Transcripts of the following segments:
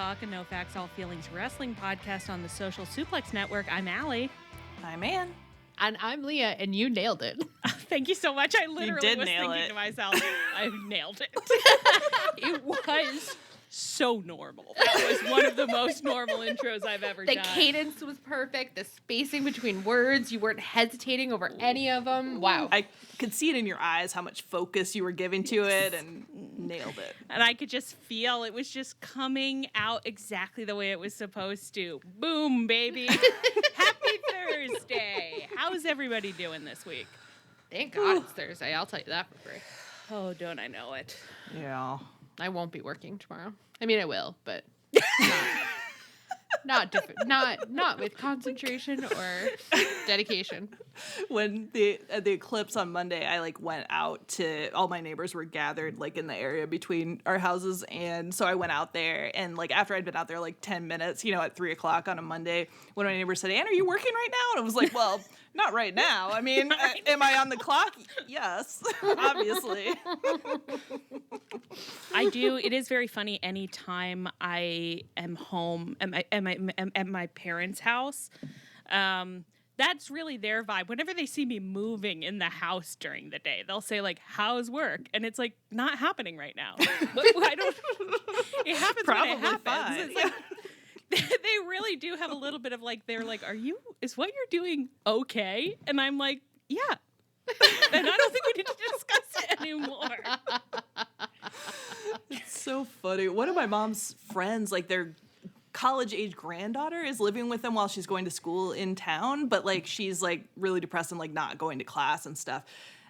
Talk, a no facts, all feelings wrestling podcast on the Social Suplex Network. I'm Allie. I'm Ann. And I'm Leah, and you nailed it. Thank you so much. I literally was thinking to myself, I nailed it. It was so normal. That was one of the most normal intros I've ever done. The cadence was perfect. The spacing between words, you weren't hesitating over any of them. Wow. I could see it in your eyes how much focus you were giving to it, and nailed it. And I could just feel it was just coming out exactly the way it was supposed to. Boom, baby. Happy Thursday. How's everybody doing this week? Thank God it's Thursday. I'll tell you that for free. Oh, don't I know it. Yeah. I won't be working tomorrow. I mean, I will, but not with concentration or dedication. When the eclipse on Monday, I went out to, all my neighbors were gathered in the area between our houses, and so I went out there, and after I'd been out there 10 minutes, at 3:00 on a Monday, one of my neighbors said, "Ann, are you working right now?" And I was like, "Well, not right now. I mean, am I on the clock? Yes, obviously." I do. It is very funny. Anytime I am home at my parents' house, that's really their vibe. Whenever they see me moving in the house during the day, they'll say "How's work?" And it's not happening right now. I don't. It happens Probably when it happens. fine. It's they really do have a little bit of they're is what you're doing okay? And I'm like, yeah. And I don't think we need to discuss it anymore. It's so funny. One of my mom's friends, their college-age granddaughter is living with them while she's going to school in town, but she's really depressed and not going to class and stuff.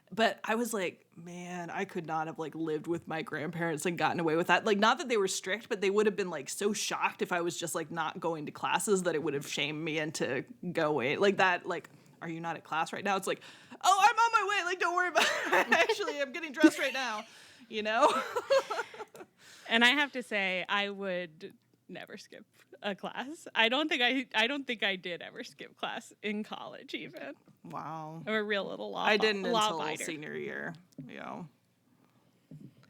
But I was like, man, I could not have lived with my grandparents and gotten away with that. Not that they were strict, but they would have been so shocked if I was just not going to classes that it would have shamed me into going that. Are you not at class right now? It's oh, I'm on my way. Don't worry about it. Actually, I'm getting dressed right now. And I have to say, I would never skip a class. I don't think I did ever skip class in college even. Wow. I'm a real little law. I didn't law until fighter. Senior year. Yeah.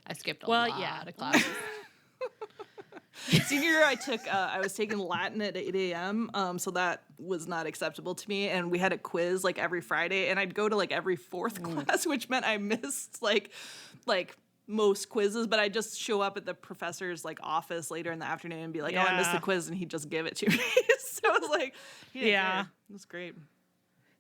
I skipped a lot of classes. Senior year, I was taking Latin at 8 a.m., so that was not acceptable to me, and we had a quiz, every Friday, and I'd go to, every fourth class, which meant I missed, most quizzes, but I'd just show up at the professor's, office later in the afternoon and be like, oh, I missed the quiz, and he'd just give it to me. So it was he didn't care. It was great.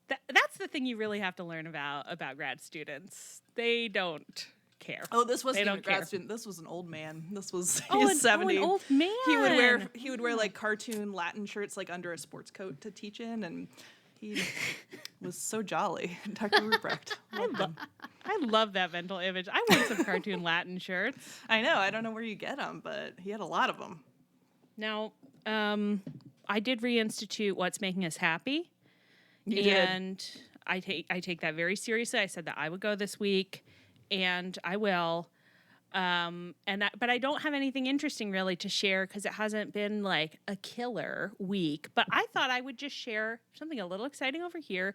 That's the thing you really have to learn about grad students. They don't care. Oh, this wasn't even a grad student. This was an old man. This was he's 70. An old man. He would wear cartoon Latin shirts under a sports coat to teach in, and he was so jolly. Dr. Ruprecht. I love that mental image. I want some cartoon Latin shirts. I know. I don't know where you get them, but he had a lot of them. Now, I did reinstitute What's Making Us Happy. You and did. I take that very seriously. I said that I would go this week, and I will. But I don't have anything interesting really to share because it hasn't been a killer week. But I thought I would just share something a little exciting over here,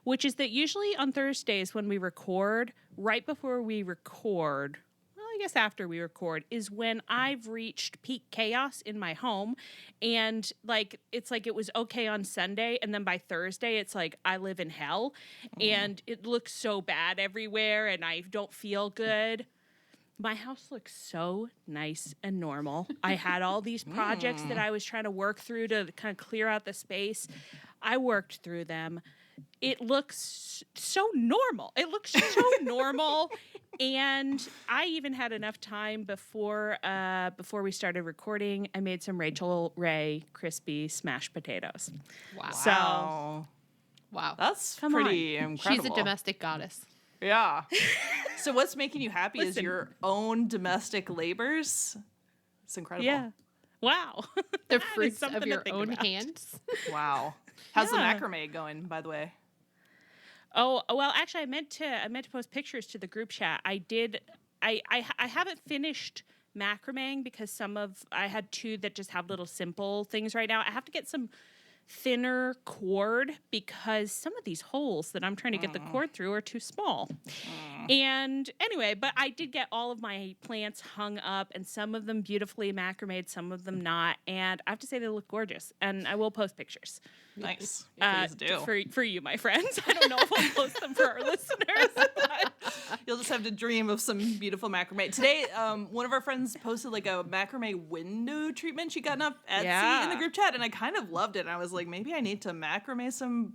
which is that usually on Thursdays when we record, right before we record, well, I guess after we record, is when I've reached peak chaos in my home. And it's it was okay on Sunday, and then by Thursday it's I live in hell, and it looks so bad everywhere, and I don't feel good. My house looks so nice and normal. I had all these projects that I was trying to work through to kind of clear out the space. I worked through them. It looks so normal. And I even had enough time before we started recording. I made some Rachel Ray crispy smashed potatoes. Wow. So, wow. That's pretty incredible. She's a domestic goddess. Yeah. So what's making you happy is your own domestic labors? It's incredible. Yeah. Wow. The fruits of your own hands. Wow. How's the macrame going, by the way? Oh, well, actually I meant to post pictures to the group chat. I haven't finished macrameing because I had two that just have little simple things right now. I have to get some thinner cord because some of these holes that I'm trying to get the cord through are too small. And anyway, but I did get all of my plants hung up, and some of them beautifully macrameed, some of them not. And I have to say they look gorgeous, and I will post pictures. Nice. Please do. For you, my friends. I don't know if I'll post them for our listeners. But You'll just have to dream of some beautiful macrame. Today, one of our friends posted like a macrame window treatment she got off Etsy in the group chat, and I kind of loved it. And I was like, maybe I need to macrame some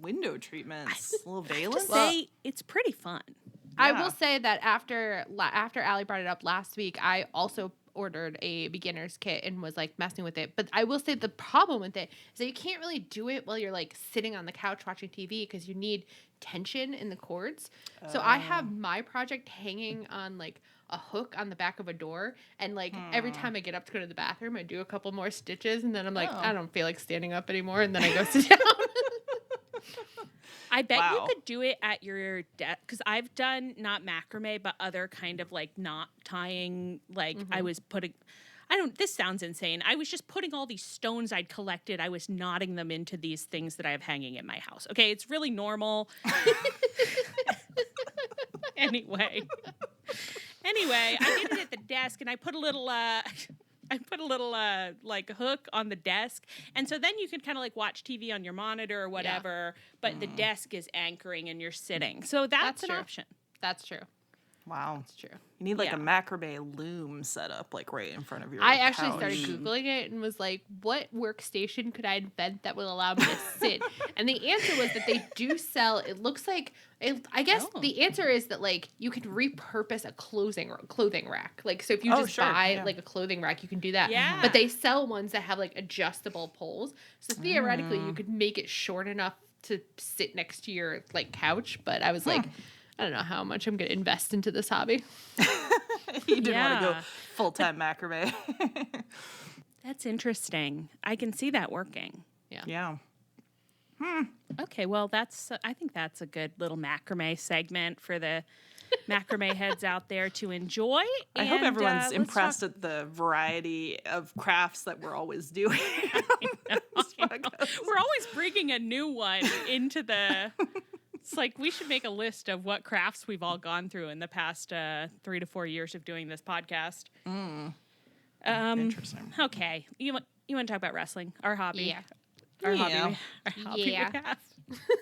window treatments. A little valence. say it's pretty fun. I will say that after Allie brought it up last week, I also ordered a beginner's kit and was like messing with it. But I will say the problem with it is that you can't really do it while you're like sitting on the couch watching TV because you need tension in the cords. So I have my project hanging on like a hook on the back of a door, and like every time I get up to go to the bathroom, I do a couple more stitches, and then I'm like, I don't feel like standing up anymore, and then I go sit down. I bet you could do it at your desk, because I've done not macrame, but other kind of like knot tying. Like I was putting, this sounds insane. I was just putting all these stones I'd collected. I was knotting them into these things that I have hanging in my house. Okay, it's really normal. Anyway, I did it at the desk, and I put a little like hook on the desk, and so then you can kind of like watch TV on your monitor or whatever, but the desk is anchoring and you're sitting. So that's an option. That's true. Wow. That's true. You need like a macrame loom set up like right in front of your I actually couch. started Googling it and was like, what workstation could I invent that will allow me to sit? And the answer was that they do sell, it looks like, I guess the answer is that like you could repurpose a clothing rack. Like, so if you just buy like a clothing rack, you can do that. Yeah. But they sell ones that have like adjustable poles. So theoretically you could make it short enough to sit next to your like couch. But I was like, I don't know how much I'm going to invest into this hobby. You didn't want to go full-time macrame. That's interesting. I can see that working. Yeah. Okay, well, I think that's a good little macrame segment for the macrame heads out there to enjoy. I hope everyone's impressed at the variety of crafts that we're always doing. We're always bringing a new one into the... It's like we should make a list of what crafts we've all gone through in the past 3 to 4 years of doing this podcast. Interesting. Okay, you want to talk about wrestling, our hobby? Yeah. Our hobby we have.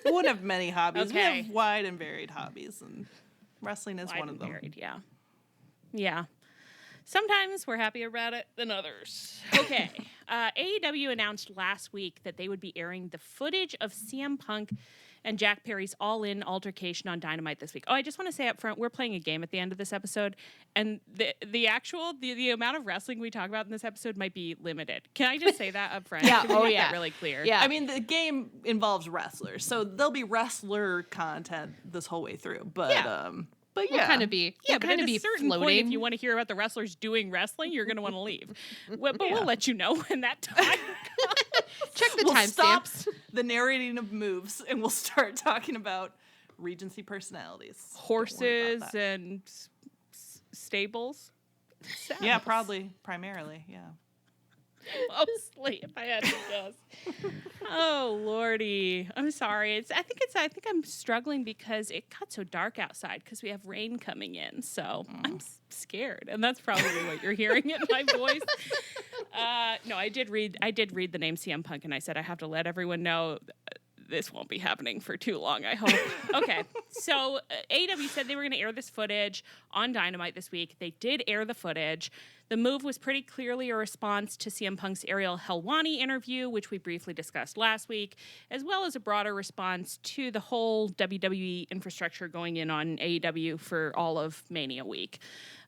We wouldn't have many hobbies. Okay. We have wide and varied hobbies, and wrestling is one of them. Varied, yeah. Sometimes we're happier about it than others. Okay. AEW announced last week that they would be airing the footage of CM Punk and Jack Perry's all-in altercation on Dynamite this week. Oh, I just want to say up front, we're playing a game at the end of this episode, and the amount of wrestling we talk about in this episode might be limited. Can I just say that up front? Yeah. Can we make that really clear? Yeah. I mean, the game involves wrestlers, so there'll be wrestler content this whole way through. But We'll kind of be, but at a certain point, if you want to hear about the wrestlers doing wrestling, you're going to want to leave. But we'll let you know when that time comes. Check the we'll stop timestamps. the narrating of moves, and we'll start talking about Regency personalities. Horses and stables. Yeah, primarily, yeah. Mostly, if I had to guess. Oh lordy, I'm sorry. I think I'm struggling because it got so dark outside because we have rain coming in. So I'm scared, and that's probably what you're hearing in my voice. No, I did read the name CM Punk, and I said I have to let everyone know. This won't be happening for too long, I hope. Okay, so AEW said they were going to air this footage on Dynamite this week. They did air the footage. The move was pretty clearly a response to CM Punk's Ariel Helwani interview, which we briefly discussed last week, as well as a broader response to the whole WWE infrastructure going in on AEW for all of Mania week.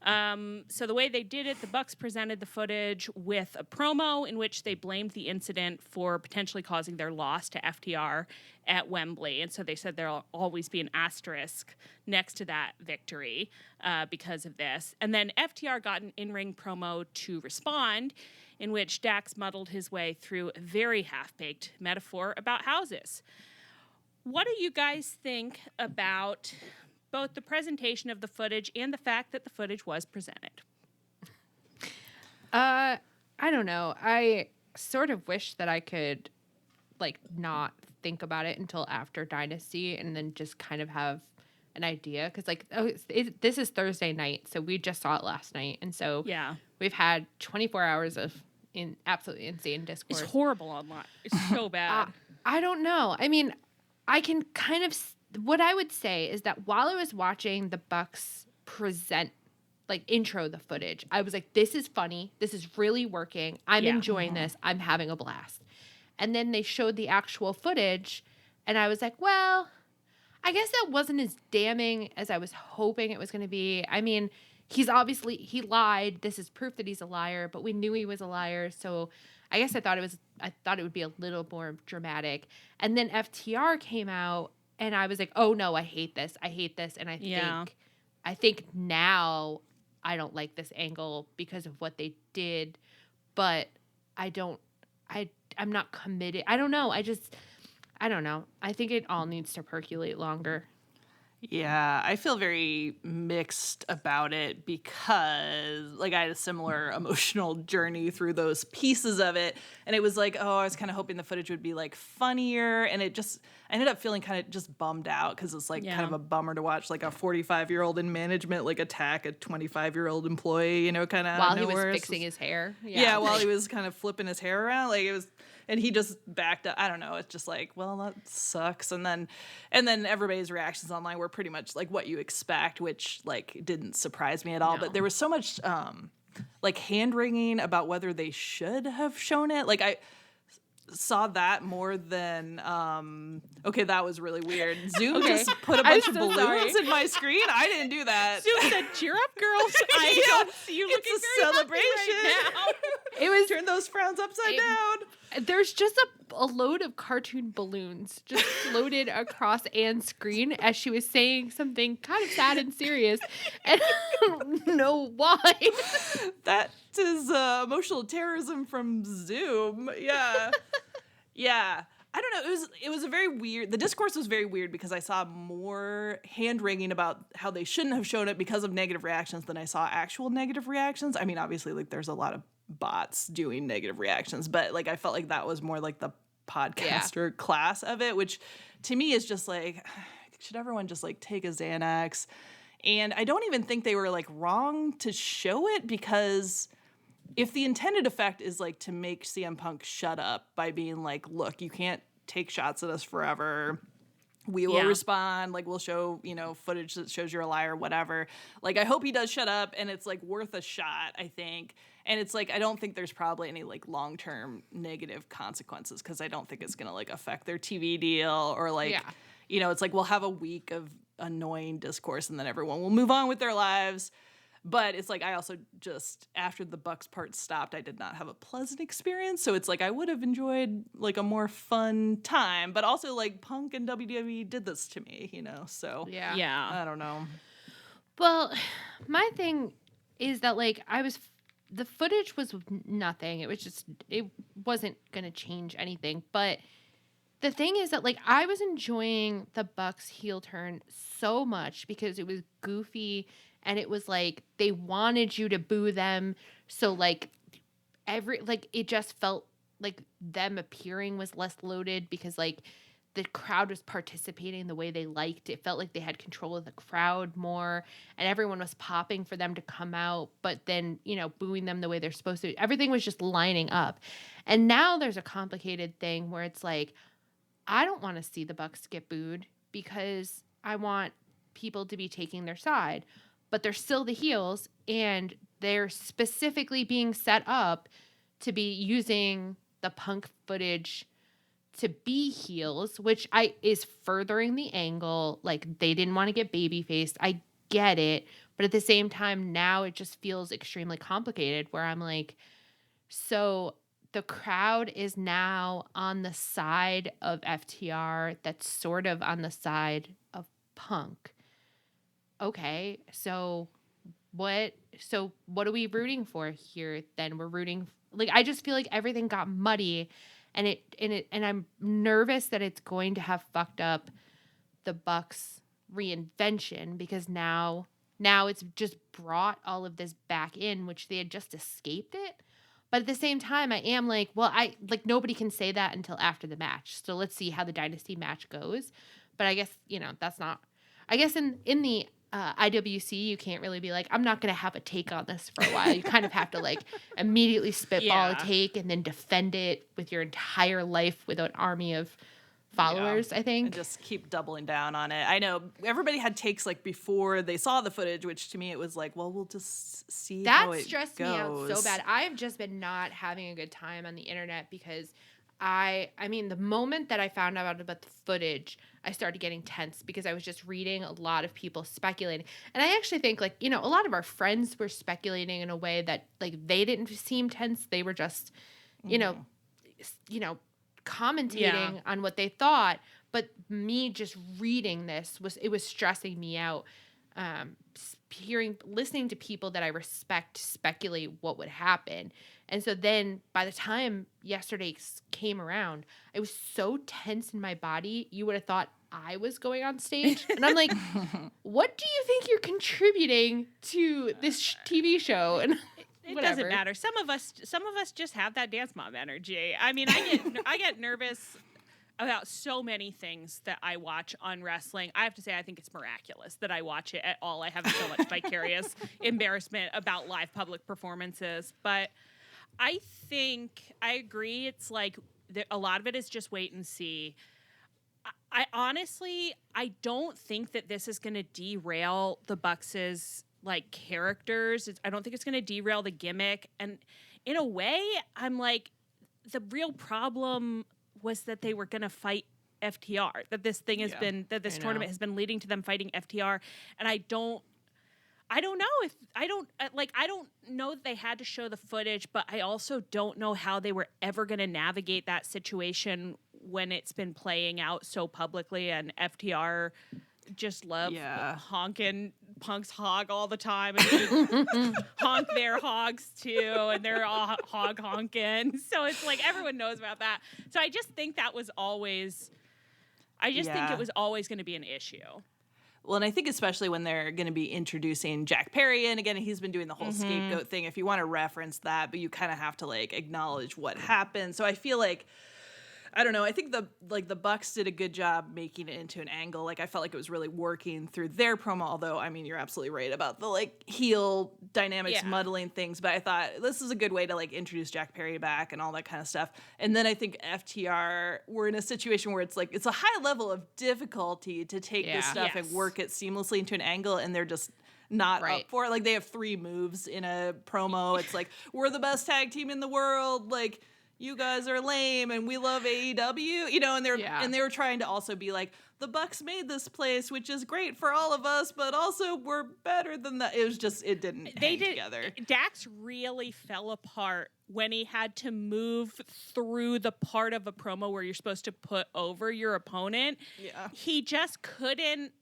So the way they did it, the Bucks presented the footage with a promo in which they blamed the incident for potentially causing their loss to FTR at Wembley. And so they said there'll always be an asterisk next to that victory because of this. And then FTR got an in-ring promo to respond, in which Dax muddled his way through a very half-baked metaphor about houses. What do you guys think about both the presentation of the footage and the fact that the footage was presented? I don't know. I sort of wish that I could like not think about it until after Dynasty and then just kind of have an idea. Because like, this is Thursday night, so we just saw it last night. And so we've had 24 hours of absolutely insane discourse. It's horrible online. It's so bad. I don't know. I mean, I can kind of, what I would say is that while I was watching the Bucks present, like intro the footage, I was like, this is funny. This is really working. I'm enjoying this. I'm having a blast. And then they showed the actual footage and I was like, well, I guess that wasn't as damning as I was hoping it was going to be. I mean, he lied. This is proof that he's a liar, but we knew he was a liar. So I guess I thought it would be a little more dramatic. And then FTR came out and I was like, oh no, I hate this. And I think now I don't like this angle because of what they did, but I'm not committed. I don't know. I don't know. I think it all needs to percolate longer. Yeah, I feel very mixed about it because, like, I had a similar emotional journey through those pieces of it. And it was like, oh, I was kind of hoping the footage would be, like, funnier. And I ended up feeling kind of just bummed out because it's, like, kind of a bummer to watch, like, a 45-year-old in management, like, attack a 25-year-old employee, you know, kind of while he was fixing his hair. Yeah, while he was kind of flipping his hair around. Like, it was... And he just backed up. I don't know. It's just like, well, that sucks. And then everybody's reactions online were pretty much like what you expect, which like didn't surprise me at all. No. But there was so much like hand wringing about whether they should have shown it. Like I saw that more than okay, that was really weird. Zoom just put a bunch of balloons in my screen. I didn't do that. Zoom said, "Cheer up, girls! I don't see you looking a celebration right now." It was turn those frowns upside down. There's just a load of cartoon balloons just floated across Anne's screen as she was saying something kind of sad and serious, and I don't know why. That is emotional terrorism from Zoom. Yeah. Yeah. I don't know. It was a very weird. The discourse was very weird because I saw more hand wringing about how they shouldn't have shown it because of negative reactions than I saw actual negative reactions. I mean, obviously, like there's a lot of bots doing negative reactions, but like I felt like that was more like the podcaster class of it, which to me is just like, should everyone just like take a Xanax? And I don't even think they were like wrong to show it because if the intended effect is like to make CM Punk shut up by being like, look, you can't take shots at us forever. We will respond. Like we'll show, you know, footage that shows you're a liar, whatever. Like I hope he does shut up and it's like worth a shot, I think. And it's like, I don't think there's probably any like long-term negative consequences because I don't think it's going to like affect their TV deal or like, you know, it's like we'll have a week of annoying discourse and then everyone will move on with their lives. But it's like I also just, after the Bucks part stopped, I did not have a pleasant experience. So it's like I would have enjoyed like a more fun time. But also like Punk and WWE did this to me, you know? So yeah. I don't know. Well, my thing is that like the footage was nothing. It wasn't going to change anything. But the thing is that like I was enjoying the Bucks heel turn so much because it was goofy. And it was like they wanted you to boo them. So like it just felt like them appearing was less loaded because like the crowd was participating the way they liked. It felt like they had control of the crowd more and everyone was popping for them to come out, but then, you know, booing them the way they're supposed to. Everything was just lining up. And now there's a complicated thing where it's like, I don't want to see the Bucks get booed because I want people to be taking their side. But they're still the heels, and they're specifically being set up to be using the Punk footage to be heels, which is furthering the angle. Like, they didn't want to get baby-faced. I get it. But at the same time, now it just feels extremely complicated, where I'm like, so the crowd is now on the side of FTR that's sort of on the side of Punk. Okay, so what are we rooting for here then? We're rooting like I just feel like everything got muddy and I'm nervous that it's going to have fucked up the Bucks reinvention because now it's just brought all of this back in, which they had just escaped it. But at the same time, I am like, well, nobody can say that until after the match. So let's see how the Dynasty match goes. But I guess, that's not, I guess in the IWC, you can't really be like, I'm not going to have a take on this for a while. You kind of have to like immediately spitball a take and then defend it with your entire life with an army of followers, I think. And just keep doubling down on it. I know everybody had takes like before they saw the footage, which to me it was like, well, we'll just see how it goes. That stressed me out so bad. I have just been not having a good time on the internet because I mean, the moment that I found out about the footage, I started getting tense because I was just reading a lot of people speculating. And I actually think like, a lot of our friends were speculating in a way that like they didn't seem tense. They were just, commentating on what they thought. But me just reading this was stressing me out. Listening to people that I respect speculate what would happen. And so then by the time yesterday came around, I was so tense in my body, you would have thought I was going on stage. And I'm like, what do you think you're contributing to this TV show? And it doesn't matter. Some of us just have that dance mom energy. I mean, I get nervous about so many things that I watch on wrestling. I have to say, I think it's miraculous that I watch it at all. I have so much vicarious embarrassment about live public performances. But I think I agree. It's like a lot of it is just wait and see. I honestly, I don't think that this is going to derail the Bucks' like characters. I don't think it's going to derail the gimmick. And in a way, I'm like, the real problem was that they were going to fight FTR, that this thing has been, that this tournament has been leading to them fighting FTR. And I don't know that they had to show the footage, but I also don't know how they were ever going to navigate that situation when it's been playing out so publicly and FTR just love honking Punk's hog all the time and honk their hogs too, and they're all hog honking. So it's like everyone knows about that. So I just think that was always, think it was always going to be an issue. Well, and I think especially when they're going to be introducing Jack Perry, and again, he's been doing the whole scapegoat thing. If you want to reference that, but you kind of have to like acknowledge what happened. So I feel like, I don't know. I think the Bucks did a good job making it into an angle. Like I felt like it was really working through their promo. Although I mean, you're absolutely right about the like heel dynamics muddling things. But I thought this is a good way to like introduce Jack Perry back and all that kind of stuff. And then I think FTR were in a situation where it's like it's a high level of difficulty to take this stuff and work it seamlessly into an angle, and they're just not up for it. Like they have 3 moves in a promo. It's like we're the best tag team in the world. Like, you guys are lame and we love AEW, and they were trying to also be like, the Bucks made this place, which is great for all of us, but also we're better than that. It was just, it didn't hang together. Dax really fell apart when he had to move through the part of a promo where you're supposed to put over your opponent. Yeah. He just couldn't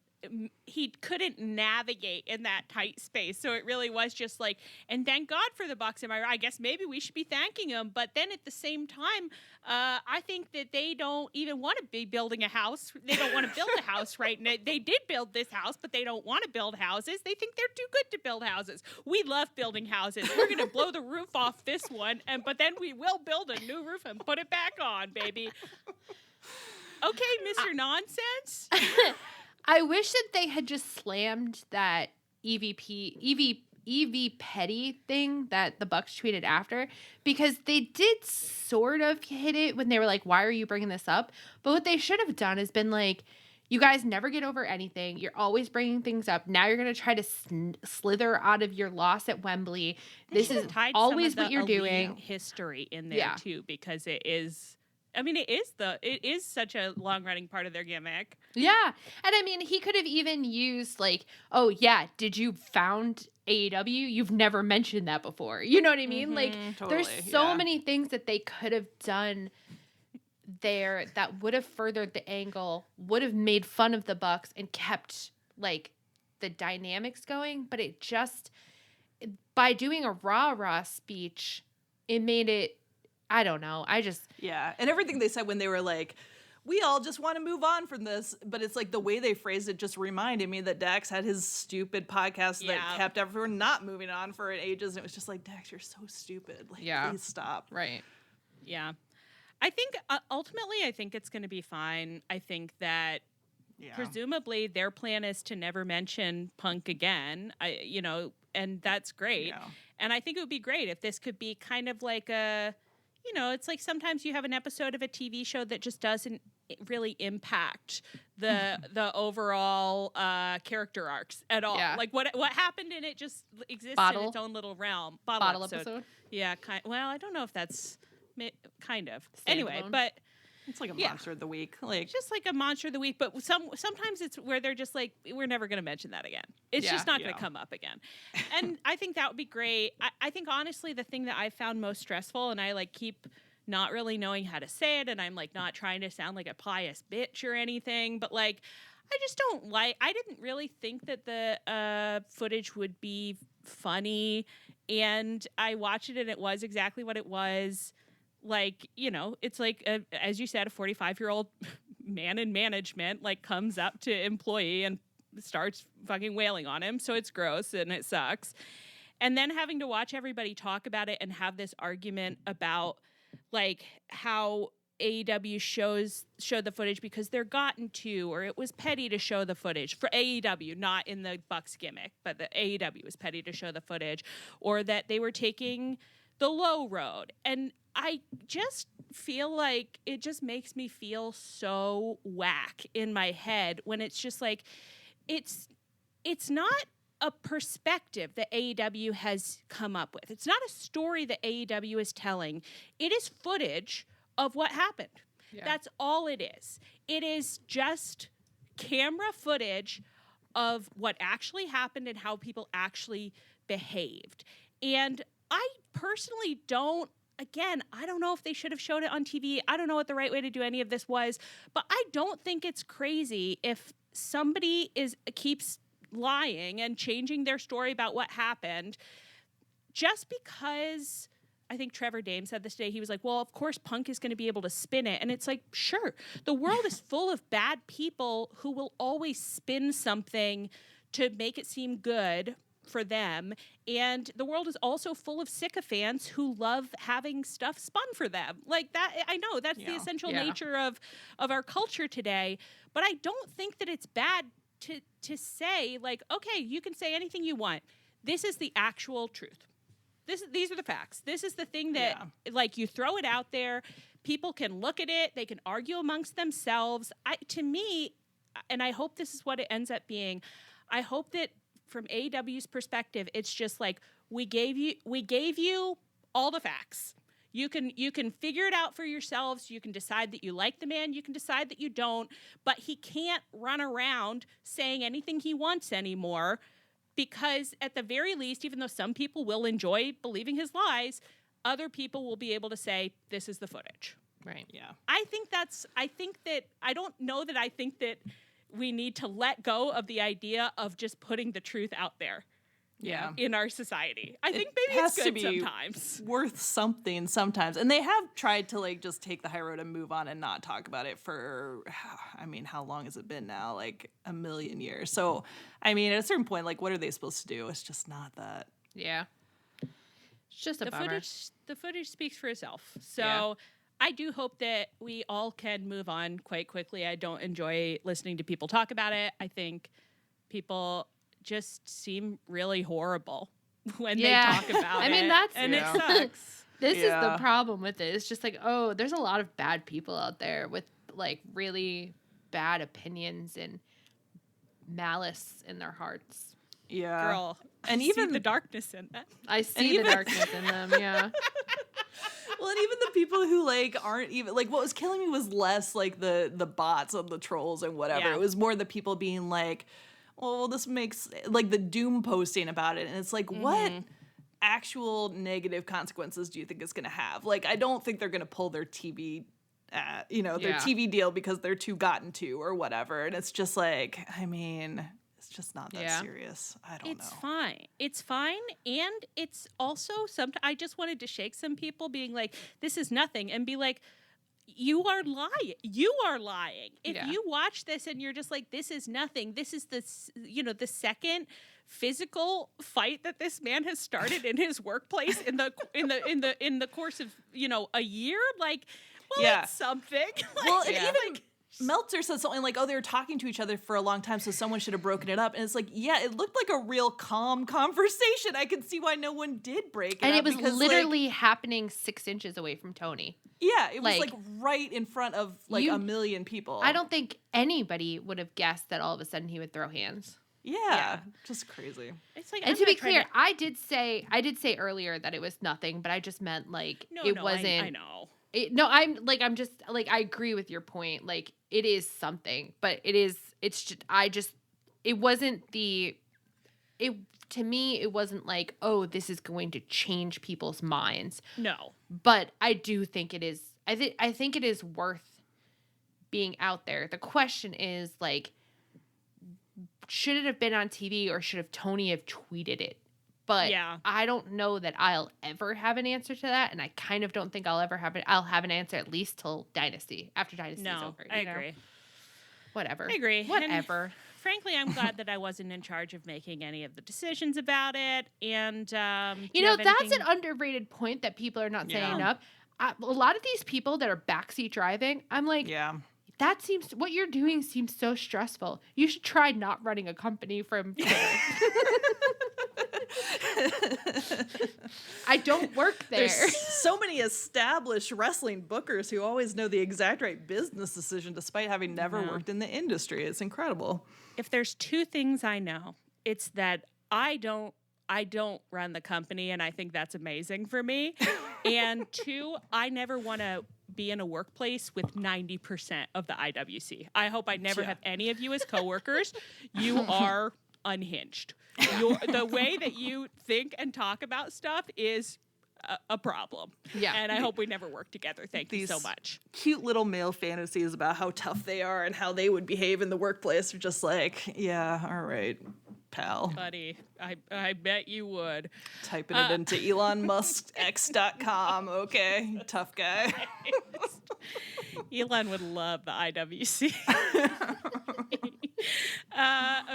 navigate in that tight space. So it really was just like, and thank God for the Bucks. I guess maybe we should be thanking them. But then at the same time, I think that they don't even want to be building a house. They don't want to build a house right now. They did build this house, but they don't want to build houses. They think they're too good to build houses. We love building houses. We're going to blow the roof off this one, but then we will build a new roof and put it back on, baby. Okay, Mr. Nonsense. I wish that they had just slammed that EV Petty thing that the Bucks tweeted after, because they did sort of hit it when they were like, why are you bringing this up? But what they should have done is been like, you guys never get over anything. You're always bringing things up. Now you're going to try to slither out of your loss at Wembley. This is always what you're doing. History in there too, because it is... I mean, it is such a long-running part of their gimmick. Yeah. And I mean, he could have even used like, oh yeah, did you found AEW? You've never mentioned that before. You know what I mean? Like totally, there's so many things that they could have done there that would have furthered the angle, would have made fun of the Bucks and kept like the dynamics going. But it just, by doing a rah-rah speech, it made it, I don't know. And everything they said when they were like, we all just want to move on from this. But it's like the way they phrased it just reminded me that Dax had his stupid podcast that kept everyone not moving on for ages. And it was just like, Dax, you're so stupid. Like, please stop. Right. Yeah. I think ultimately, I think it's going to be fine. I think that presumably their plan is to never mention Punk again. And that's great. Yeah. And I think it would be great if this could be kind of like it's like sometimes you have an episode of a TV show that just doesn't really impact the overall character arcs at all. Yeah. Like what happened in it just exists in its own little realm. Bottle episode. Yeah. Well, I don't know if that's kind of. Anyway, but it's like a monster of the week. Like just like a monster of the week, but sometimes it's where they're just like, we're never going to mention that again. It's just not going to come up again. And I think that would be great. I think honestly, the thing that I found most stressful, and I like keep not really knowing how to say it, and I'm like not trying to sound like a pious bitch or anything, but like, I didn't really think that the footage would be funny, and I watched it and it was exactly what it was. Like, it's like, as you said, a 45-year-old man in management, like, comes up to employee and starts fucking wailing on him. So it's gross and it sucks. And then having to watch everybody talk about it and have this argument about, like, how AEW showed the footage because they're gotten to, or it was petty to show the footage for AEW, not in the Bucks gimmick, but the AEW was petty to show the footage, or that they were taking the low road. And I just feel like it just makes me feel so whack in my head when it's just like, it's not a perspective that AEW has come up with. It's not a story that AEW is telling. It is footage of what happened. Yeah. That's all it is. It is just camera footage of what actually happened and how people actually behaved. And I personally don't, again, I don't know if they should have showed it on TV. I don't know what the right way to do any of this was, but I don't think it's crazy if somebody keeps lying and changing their story about what happened just because. I think Trevor Dame said this today. He was like, well, of course Punk is going to be able to spin it. And it's like, sure, the world is full of bad people who will always spin something to make it seem good for them. And the world is also full of sycophants who love having stuff spun for them. Like that, I know that's the essential nature of our culture today. But I don't think that it's bad to say, like, okay, you can say anything you want. This is the actual truth. These are the facts. This is the thing that, like, you throw it out there. People can look at it. They can argue amongst themselves. To me, and I hope this is what it ends up being, I hope that from AEW's perspective, it's just like, we gave you all the facts. You can figure it out for yourselves. You can decide that you like the man. You can decide that you don't. But he can't run around saying anything he wants anymore. Because at the very least, even though some people will enjoy believing his lies, other people will be able to say, this is the footage. Right. Yeah. I think that we need to let go of the idea of just putting the truth out there. Yeah. In our society. I think maybe it's good sometimes. Worth something sometimes. And they have tried to, like, just take the high road and move on and not talk about it for, I mean, how long has it been now? Like, a million years. So, I mean, at a certain point, like, what are they supposed to do? It's just not that. Yeah. It's just a bummer. The footage speaks for itself. So I do hope that we all can move on quite quickly. I don't enjoy listening to people talk about it. I think people just seem really horrible when they talk about it. I mean, it sucks. This is the problem with it. It's just like, oh, there's a lot of bad people out there with, like, really bad opinions and malice in their hearts. Yeah. Girl, and even the darkness in them. I see the darkness in them, yeah. Well, and even the people who, like, aren't even, like, what was killing me was less, like, the bots of the trolls and whatever. Yeah. It was more the people being like, well, this makes, like, the doom posting about it. And it's like, what actual negative consequences do you think it's going to have? Like, I don't think they're going to pull their TV, their TV deal because they're too gotten to or whatever. And it's just like, I mean, it's just not that serious. I don't know. It's fine. It's fine. And it's also, I just wanted to shake some people being like, this is nothing. And be like, you are lying. You are lying. If Yeah. you watch this and you're just like, this is nothing. This is the second physical fight that this man has started in his workplace in the course of, a year. Like, well, Yeah. it's something. Well, and Yeah. even Meltzer said something like, oh, they were talking to each other for a long time, so someone should have broken it up. And it's like, yeah, it looked like a real calm conversation. I could see why no one did break it And up. it was because, literally happening 6 inches away from Tony. yeah, it was like, right in front of a million people. I don't think anybody would have guessed that all of a sudden he would throw hands. Yeah, just crazy. It's like, And I'm to be not trying clear, I did say earlier that it was nothing, but I just meant like it wasn't. I know. I agree with your point. Like, it is something, but it wasn't to me, it wasn't like, oh, this is going to change people's minds. No. But I do think it is, I think it is worth being out there. The question is, like, should it have been on TV or should have Tony have tweeted it? But Yeah. I don't know that I'll ever have an answer to that, and I kind of don't think I'll ever have it. I'll have an answer at least till Dynasty, after Dynasty's No, over. I you know? agree. Whatever. I agree. And Whatever. frankly, I'm glad that I wasn't in charge of making any of the decisions about it. And You know, that's an underrated point that people are not saying Yeah. enough. A lot of these people that are backseat driving, I'm like, Yeah. what you're doing seems so stressful. You should try not running a company from Twitter. I don't work there. There's so many established wrestling bookers who always know the exact right business decision despite having never worked in the industry. It's incredible. If there's two things I know, it's that I don't run the company, and I think that's amazing for me. And two, I never want to be in a workplace with 90% of the IWC. I hope I never have any of you as coworkers. You are unhinged. The way that you think and talk about stuff is a problem. Yeah. And I hope we never work together. Thank you so These much. Cute little male fantasies about how tough they are and how they would behave in the workplace are just like, yeah, all right, pal. Buddy, I bet you would. Typing it into ElonMuskX.com. Okay, tough guy. Elon would love the IWC.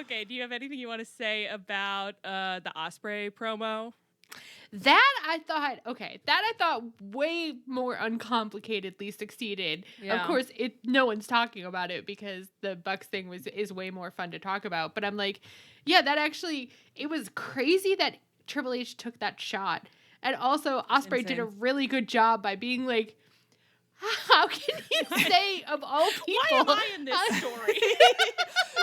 Okay, do you have anything you want to say about the Osprey promo? That I thought way more uncomplicatedly succeeded. Yeah. Of course, no one's talking about it because the Bucks thing is way more fun to talk about. But I'm like, yeah, it was crazy that Triple H took that shot. And also, Osprey did a really good job by being like, how can you say, of all people, Why am I in this story?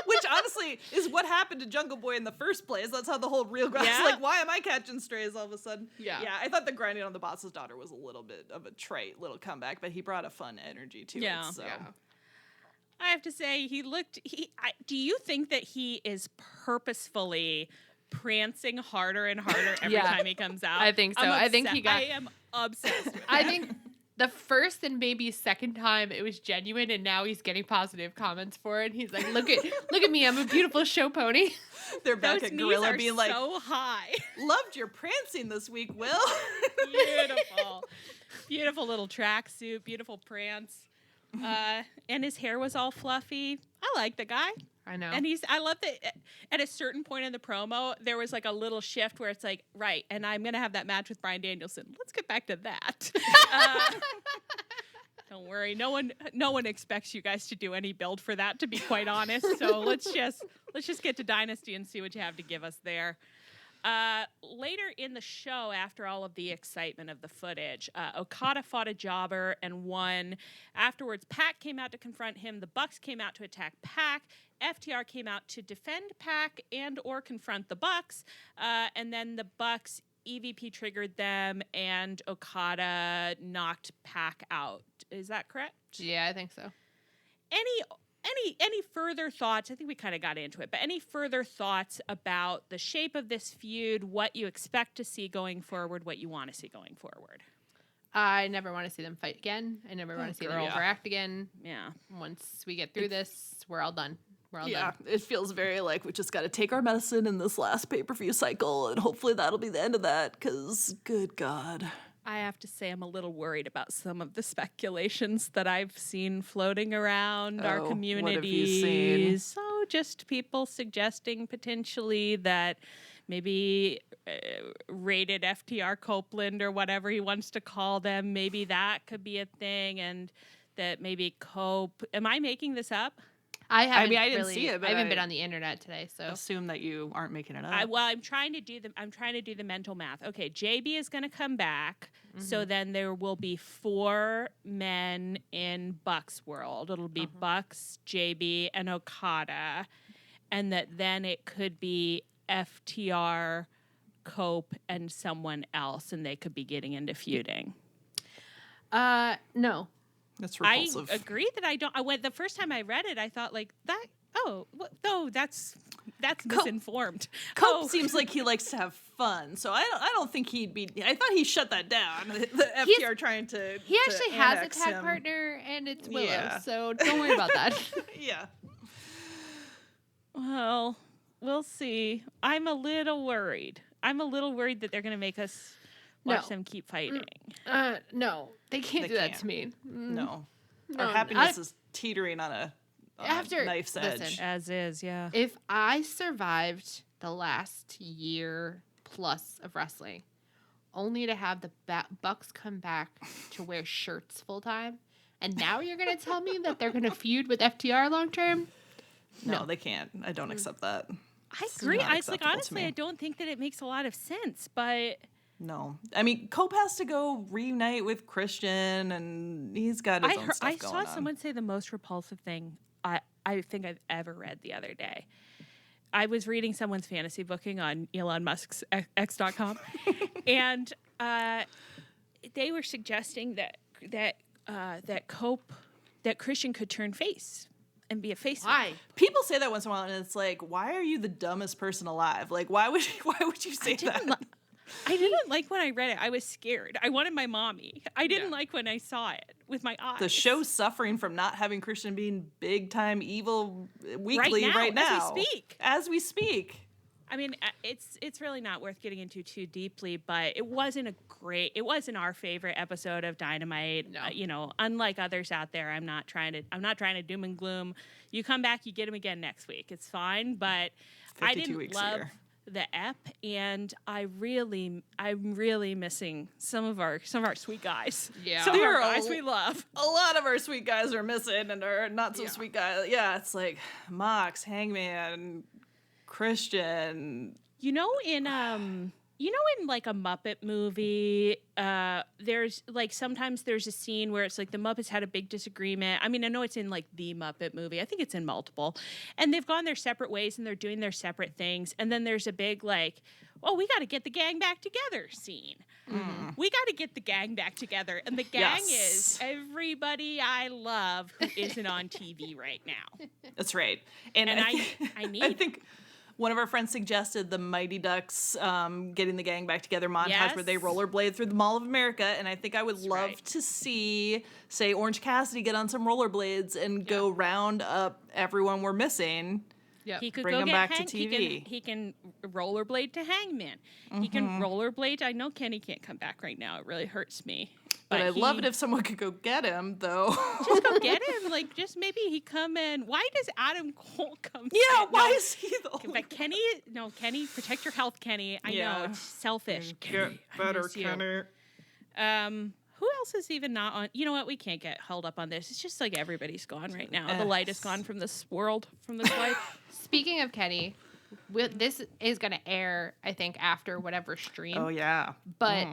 Which honestly is what happened to Jungle Boy in the first place. That's how the whole real grass. Yeah. Like, why am I catching strays all of a sudden? Yeah. Yeah, I thought the grinding on the boss's daughter was a little bit of a trite little comeback, but he brought a fun energy to Yeah. it. So. Yeah. I have to say, do you think that he is purposefully prancing harder and harder every time he comes out? I think so. I think he got. I am obsessed with it. I think the first and maybe second time it was genuine, and now he's getting positive comments for it. He's like, look at me, I'm a beautiful show pony. They're back Those at knees Gorilla are being like, so high. loved your prancing this week, Will. Beautiful. Beautiful little tracksuit, beautiful prance. And his hair was all fluffy. I like the guy. I know. And I love that at a certain point in the promo, there was like a little shift where it's like, right, and I'm going to have that match with Bryan Danielson. Let's get back to that. Don't worry. No one expects you guys to do any build for that, to be quite honest. So let's just get to Dynasty and see what you have to give us there. Later in the show, after all of the excitement of the footage, Okada fought a jobber and won. Afterwards, Pac came out to confront him. The Bucks came out to attack Pac. FTR came out to defend Pac and or confront the Bucks. And then the Bucks EVP triggered them, and Okada knocked Pac out. Is that correct? Yeah, I think so. Any further thoughts? I think we kind of got into it, but any further thoughts about the shape of this feud, what you expect to see going forward, what you want to see going forward? I never want to see them fight again. I never want to see them interact again. Yeah. Once we get through this, we're all done. We're all Yeah, done. it feels very like we just got to take our medicine in this last pay-per-view cycle, and hopefully that'll be the end of that, because good God. I have to say I'm a little worried about some of the speculations that I've seen floating around our community. What have you seen? So just people suggesting potentially that maybe rated FTR Copeland or whatever he wants to call them, maybe that could be a thing, and that maybe Cope. Am I making this up? I didn't really, see it, but I haven't I been on the internet today, so assume that you aren't making it up. I'm trying to do the mental math. Okay, JB is going to come back, so then there will be 4 men in Buck's world. It'll be Bucks, JB, and Okada, and that then it could be FTR, Cope, and someone else, and they could be getting into feuding. no. That's repulsive. I agree that I don't. I went the first time I read it. I thought like that. Oh, no, that's misinformed. Cope seems like he likes to have fun, so I don't think he'd be. I thought he shut that down. The FTR trying to. He actually has a annex tag him. partner, and it's Willow. Yeah. So don't worry about that. Yeah. Well, we'll see. I'm a little worried. that they're going to make us watch them keep fighting. No, they can't They do that can't. to me. No. No, Our happiness is teetering on a knife's edge. listen. As is, yeah. If I survived the last year plus of wrestling, only to have the Bucks come back to wear shirts full time, and now you're going to tell me that they're going to feud with FTR long term? No, they can't. I don't accept that. I It's agree. not It's like, acceptable to honestly, me. I don't think that it makes a lot of sense, but No. I mean, Cope has to go reunite with Christian, and he's got his own stuff I going saw on. someone say the most repulsive thing I think I've ever read the other day. I was reading someone's fantasy booking on Elon Musk's X.com, and they were suggesting that Christian could turn face and be a face. Why? People say that once in a while, and it's like, why are you the dumbest person alive? Like, why would you say that? I didn't like when I read it. I was scared. I wanted my mommy. I didn't like when I saw it with my eyes. The show's suffering from not having Christian being big time evil weekly right now. As we speak. I mean, it's really not worth getting into too deeply, but it wasn't our favorite episode of Dynamite. No. Unlike others out there, I'm not trying to doom and gloom. You come back, you get him again next week. It's fine, but I 52 didn't weeks a love year. the ep, and I'm really missing some of our sweet guys. Yeah. Some of There our are guys we love. A lot of our sweet guys are missing, and our not so sweet guys. Yeah, it's like Mox, Hangman, Christian. In like a Muppet movie, there's like sometimes there's a scene where it's like the Muppets had a big disagreement. I mean, I know it's in like the Muppet movie. I think it's in multiple. And they've gone their separate ways and they're doing their separate things. And then there's a big like, oh, we got to get the gang back together scene. We got to get the gang back together. And the gang is everybody I love who isn't on TV right now. That's right. And I think one of our friends suggested the Mighty Ducks getting the gang back together montage where they rollerblade through the Mall of America. And I think I would love to see, say, Orange Cassidy get on some rollerblades and go round up everyone we're missing. Yep. He could Bring go him get back to Hank. TV. He can rollerblade to Hangman. He can rollerblade. I know Kenny can't come back right now. It really hurts me. But I'd love it if someone could go get him, though. Just go get him. Like, just maybe he come in. Why does Adam Cole come? Yeah, why is he the only But Kenny, protect your health, Kenny. I know it's selfish. Kenny, I miss you. Who else is even not on? You know what? We can't get held up on this. It's just like everybody's gone right now. The light is gone from this world, from this life. Speaking of Kenny, this is going to air, I think, after whatever stream. Oh, yeah. But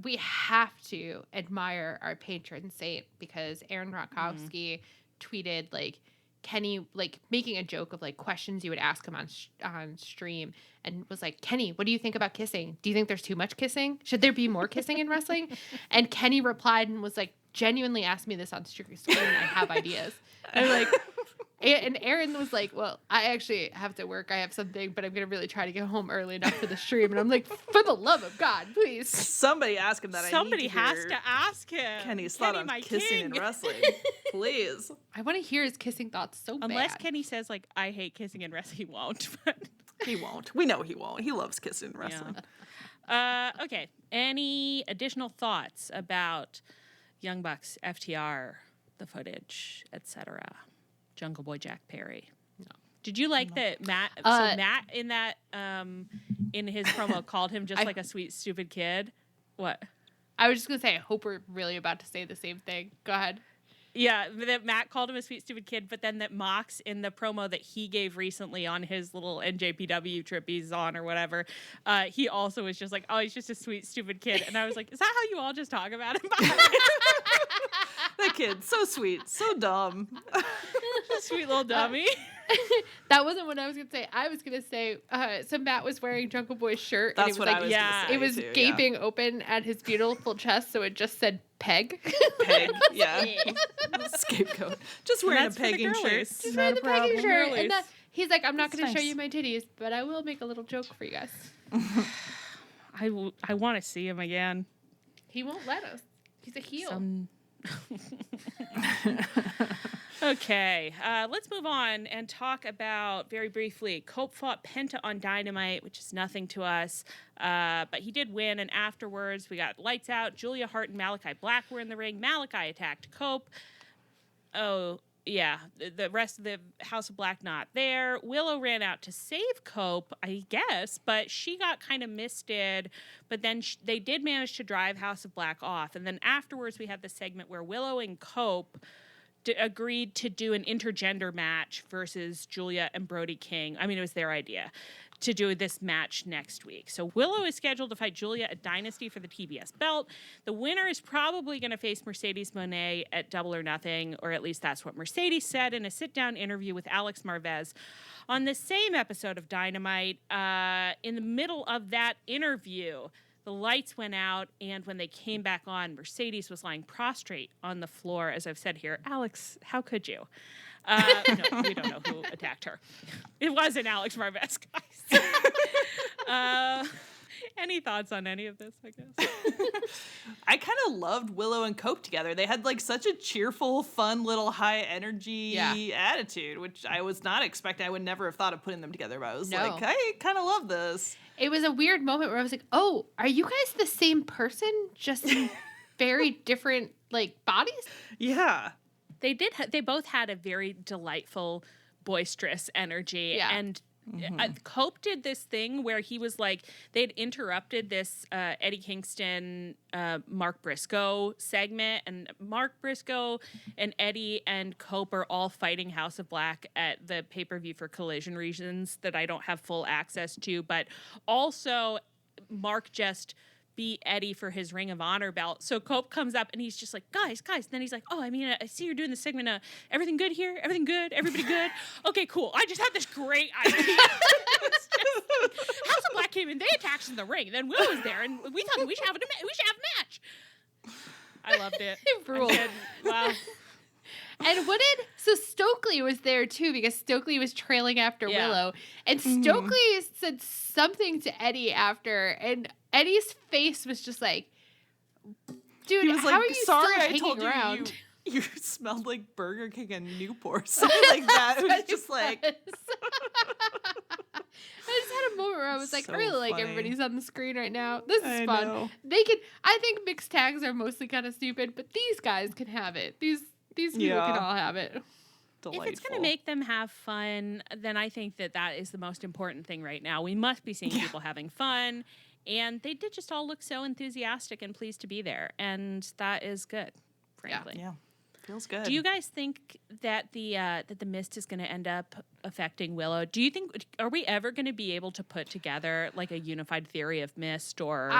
we have to admire our patron saint, because Aaron Rakowski tweeted, like, Kenny, like, making a joke of, like, questions you would ask him on stream, and was like, Kenny, what do you think about kissing? Do you think there's too much kissing? Should there be more kissing in wrestling? And Kenny replied and was like, genuinely ask me this on screen. I have ideas. And like, and Aaron was like, well, I actually have to work. I have something, but I'm going to really try to get home early enough for the stream. And I'm like, for the love of God, please. Somebody ask him that. Somebody has to ask him. Kenny's thought on kissing and wrestling. Please. I want to hear his kissing thoughts so bad. Unless Kenny says, like, I hate kissing and wrestling, he won't. But He won't. We know he won't. He loves kissing and wrestling. Okay. Any additional thoughts about Young Bucks, FTR, the footage, etc.? Jungle Boy Jack Perry. No. Did you like that Matt? So Matt in that in his promo called him just like a sweet stupid kid. What? I was just gonna say, I hope we're really about to say the same thing. Go ahead. Yeah, that Matt called him a sweet stupid kid, but then that Mox in the promo that he gave recently on his little NJPW trip he's on or whatever, he also was just like, oh, he's just a sweet stupid kid, and I was like, is that how you all just talk about him? That kid, so sweet, so dumb. Sweet little dummy. That wasn't what I was gonna say. I was gonna say, so Matt was wearing Jungle Boy's shirt. That's and it was what like, I was gonna say. It was too, gaping open at his beautiful chest, so it just said peg. Peg, yeah. Scapegoat. Just wearing a That's for the pegging shirt. girlies. Just wearing the pegging shirt. Girlies. And he's like, I'm not That's gonna show nice. you my titties, but I will make a little joke for you guys. I want to see him again. He won't let us. He's a heel. Okay, let's move on and talk about, very briefly, Cope fought Penta on Dynamite, which is nothing to us, but he did win, and afterwards we got lights out. Julia Hart and Malachi Black were in the ring. Malachi attacked Cope. Oh, yeah, the rest of the House of Black not there. Willow ran out to save Cope, I guess, but she got kind of misted, but then they did manage to drive House of Black off, and then afterwards we had the segment where Willow and Cope agreed to do an intergender match versus Julia and Brody King. I mean, it was their idea to do this match next week. So Willow is scheduled to fight Julia at Dynasty for the TBS belt. The winner is probably going to face Mercedes Moné at Double or Nothing, or at least that's what Mercedes said in a sit-down interview with Alex Marvez on the same episode of Dynamite. In the middle of that interview, the lights went out, and when they came back on, Mercedes was lying prostrate on the floor, as I've said here. Alex, how could you? No, we don't know who attacked her. It wasn't Alex Marvez, guys. Any thoughts on any of this, I guess? I kind of loved Willow and Cope together. They had like such a cheerful, fun, little high energy attitude, which I was not expecting. I would never have thought of putting them together, but I was like, I kind of love this. It was a weird moment where I was like, oh, are you guys the same person, just in very different, like, bodies? Yeah. They both had a very delightful, boisterous energy. Yeah. And Cope did this thing where he was like, they'd interrupted this Eddie Kingston, Mark Briscoe segment, and Mark Briscoe and Eddie and Cope are all fighting House of Black at the pay-per-view for Collision reasons that I don't have full access to, but also Mark just beat Eddie for his Ring of Honor belt. So Cope comes up and he's just like, guys. And then he's like, oh, I mean, I see you're doing the segment. Everything good here? Everything good? Everybody good? Okay, cool. I just had this great idea. It's just like, House of Black came in, they attacked in the ring. Then Will was there, and we thought we should have a match. I loved it. It ruled. Wow. And so Stokely was there too, because Stokely was trailing after Willow, and Stokely said something to Eddie after, and Eddie's face was just like, dude, He was how like, are you sorry, still I hanging told around? you smelled like Burger King and Newport, something like that. It was just like, I just had a moment where I was like, So I really like funny. everybody's on the screen right now. This is I fun. know. I think mixed tags are mostly kind of stupid, but these guys can have it. These people can all have it. delightful. If it's going to make them have fun, then I think that is the most important thing right now. We must be seeing people having fun. And they did just all look so enthusiastic and pleased to be there. And that is good, frankly. Yeah, feels good. Do you guys think that the mist is going to end up affecting Willow? Do you think, are we ever going to be able to put together like a unified theory of mist, or...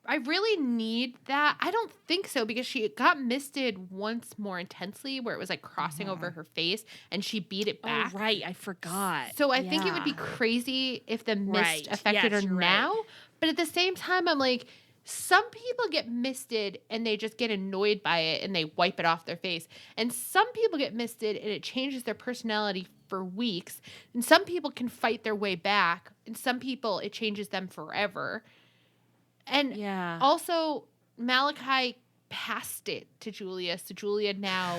I really need that. I don't think so, because she got misted once more intensely, where it was like crossing over her face and she beat it back. Oh, right. I forgot. So I think it would be crazy if the mist affected Yes, her you're now. right. But at the same time, I'm like, some people get misted and they just get annoyed by it and they wipe it off their face. And some people get misted and it changes their personality for weeks. And some people can fight their way back. And some people, it changes them forever. And also, Malachi passed it to Julia. So Julia now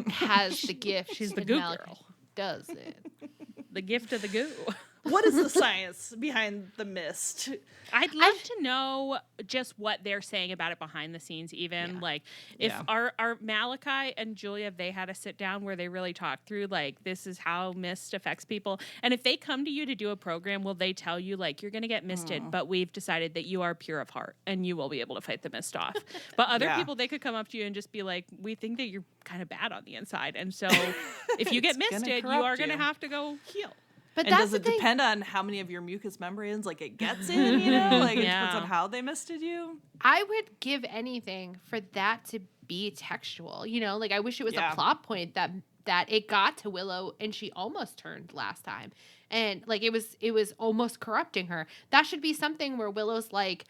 has the gift. She's the and goo Malachi girl. does it. The gift of the goo. What is the science behind the mist? I'd love to know just what they're saying about it behind the scenes, even like if our Malachi and Julia, they had a sit down where they really talked through like this is how mist affects people. And if they come to you to do a program, will they tell you like you're going to get misted, but we've decided that you are pure of heart and you will be able to fight the mist off. But other people, they could come up to you and just be like, we think that you're kind of bad on the inside. And so if you get misted, you are going to have to go heal. But and does it depend on how many of your mucous membranes like it gets in, you know? Like it depends on how they misted you. I would give anything for that to be textual. You know, like I wish it was a plot point that it got to Willow and she almost turned last time. And like it was almost corrupting her. That should be something where Willow's like,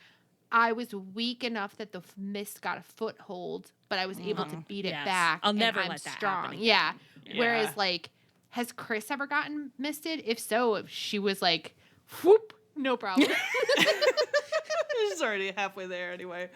I was weak enough that the mist got a foothold, but I was able to beat it back. I'll never I'm let that strong. happen again. Yeah. Whereas like, has Chris ever gotten misted? If so, she was like, whoop, no problem. She's already halfway there anyway.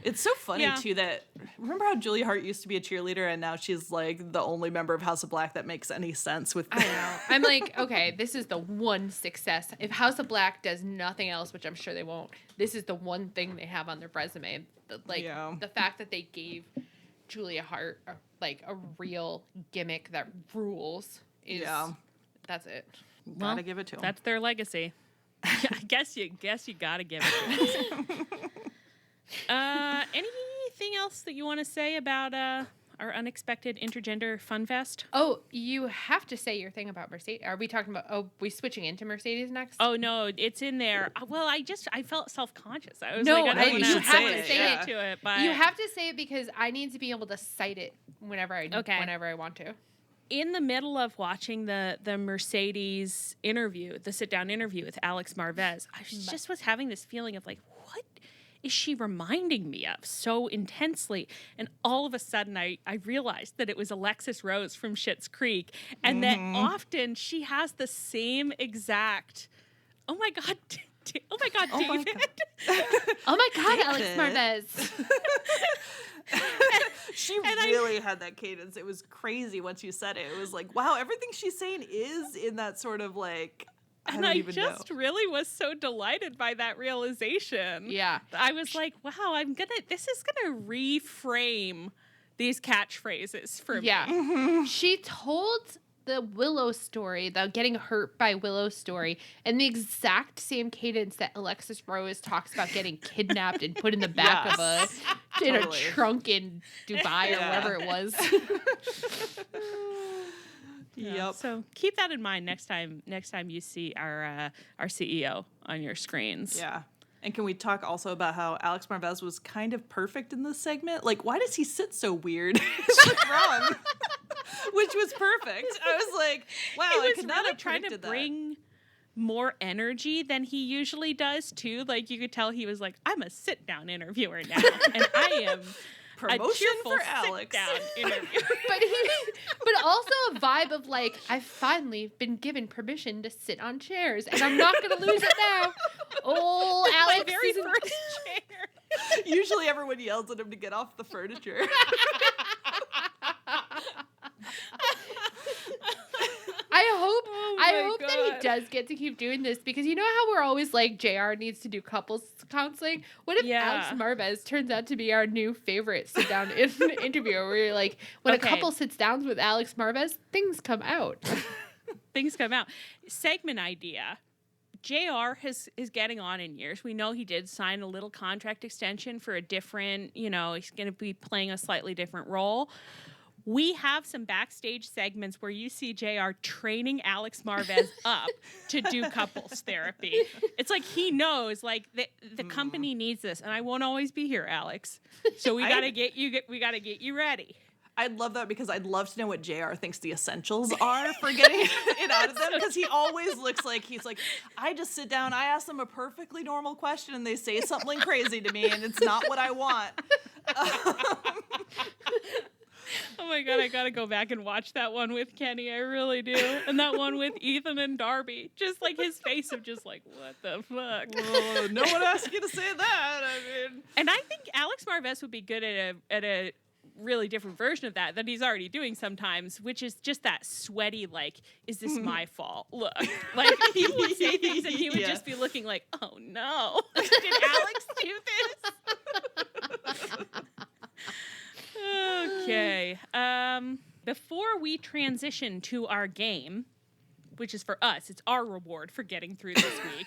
It's so funny, too, that... Remember how Julia Hart used to be a cheerleader and now she's, like, the only member of House of Black that makes any sense with... I know. I'm like, okay, this is the one success. If House of Black does nothing else, which I'm sure they won't, this is the one thing they have on their resume. The fact that they gave Julia Hart a real gimmick that rules is... That's it. Well, gotta give it to them. That's their legacy. I guess you gotta give it to them. Anything else that you want to say about our unexpected intergender fun fest? Oh, you have to say your thing about Mercedes. Are we talking about? Oh, we switching into Mercedes next? Oh no, it's in there. Well, I felt self-conscious. I was no, like, I don't you want have to to say it to it, but you have to say it because I need to be able to cite it whenever I want to. In the middle of watching the Mercedes interview, the sit-down interview with Alex Marvez, I just was having this feeling of like, what is she reminding me of so intensely? And all of a sudden, I realized that it was Alexis Rose from Schitt's Creek, and that often she has the same exact, oh my God, David. Oh my God, Alex Marvez. She really had that cadence. It was crazy once you said it. It was like, wow, everything she's saying is in that sort of like, I just really was so delighted by that realization. Yeah. I was like, wow, this is gonna reframe these catchphrases for me. Yeah. She told the Willow story, the getting hurt by Willow story, and the exact same cadence that Alexis Rose talks about getting kidnapped and put in the back of a trunk in Dubai or wherever it was. Yep. So keep that in mind next time you see our CEO on your screens. Yeah. And can we talk also about how Alex Marvez was kind of perfect in this segment? Like, why does he sit so weird? What's wrong? Which was perfect. I was like, wow, I could not have trying to bring more energy than he usually does, too. Like, you could tell he was like, I'm a sit-down interviewer now, and I am promotion for Alex. Sit-down interviewer. but also a vibe of like, I've finally been given permission to sit on chairs, and I'm not going to lose it now. Oh, Alex. My very first chair. Usually everyone yells at him to get off the furniture. I hope that he does get to keep doing this, because you know how we're always like JR needs to do couples counseling? What if Alex Marvez turns out to be our new favorite sit down interviewer, where you're like, when a couple sits down with Alex Marvez, things come out. Things come out. Segment idea. JR is getting on in years. We know he did sign a little contract extension for a different, he's going to be playing a slightly different role. We have some backstage segments where you see JR training Alex Marvez up to do couples therapy. It's like he knows, like the company needs this, and I won't always be here, Alex. So we gotta get you ready. I'd love that, because I'd love to know what JR thinks the essentials are for getting it out of them, because he always looks like he's like, I just sit down, I ask them a perfectly normal question, and they say something crazy to me, and it's not what I want. Oh my God, I gotta go back and watch that one with Kenny. I really do. And that one with Ethan and Darby. Just like his face of just like, what the fuck? Whoa, no one asked you to say that. I mean. And I think Alex Marvez would be good at a really different version of that he's already doing sometimes, which is just that sweaty, like, is this my fault? Look, like he would say things and he would just be looking like, oh no, did Alex do this? Okay. Before we transition to our game, which is for us, it's our reward for getting through this week.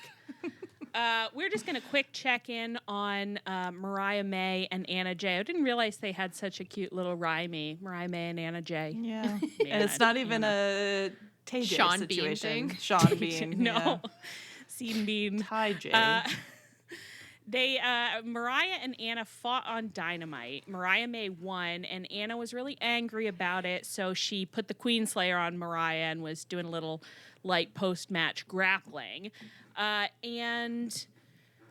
We're just going to quick check in on Mariah May and Anna J. I didn't realize they had such a cute little rhymey, Mariah May and Anna J. Yeah. Man, And it's not even a Tay J Sean Bean situation. thing. Sean Bean. No. Scene Bean. Ty J. Mariah and Anna fought on Dynamite. Mariah May won, and Anna was really angry about it, so she put the Queenslayer on Mariah and was doing a little light post-match grappling. And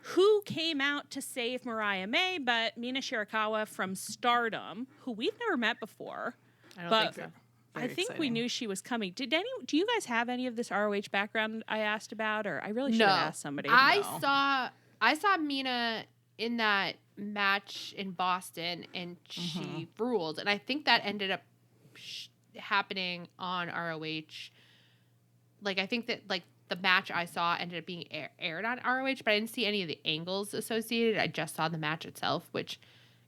who came out to save Mariah May but Mina Shirakawa from Stardom, who we've never met before. I don't but think so. I think we knew she was coming. Do you guys have any of this ROH background I asked about, or I really should have asked somebody? I saw Mina in that match in Boston, and she ruled. And I think that ended up happening on ROH. Like, I think that, like, the match I saw ended up being aired on ROH, but I didn't see any of the angles associated. I just saw the match itself, which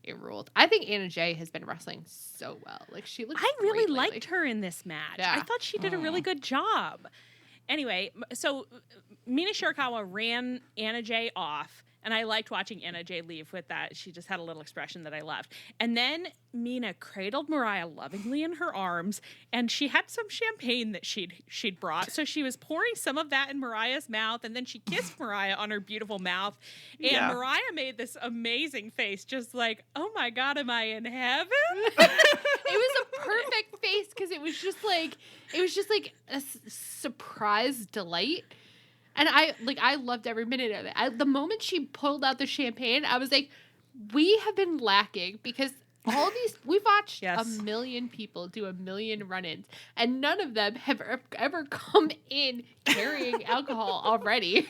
it ruled. I think Anna J has been wrestling so well. Like, she looks I really great liked lately. her in this match. Yeah. I thought she did a really good job. Anyway, so Mina Shirakawa ran Anna J off, and I liked watching Anna J leave with that. She just had a little expression that I loved. And then Mina cradled Mariah lovingly in her arms, and she had some champagne that she'd brought. So she was pouring some of that in Mariah's mouth, and then she kissed Mariah on her beautiful mouth. And Mariah made this amazing face, just like, oh my God, am I in heaven? It was a perfect face because it was just like a surprise delight. And I loved every minute of it. The moment she pulled out the champagne, I was like, we have been lacking because all these, we've watched a million people do a million run-ins, and none of them have ever come in carrying alcohol already.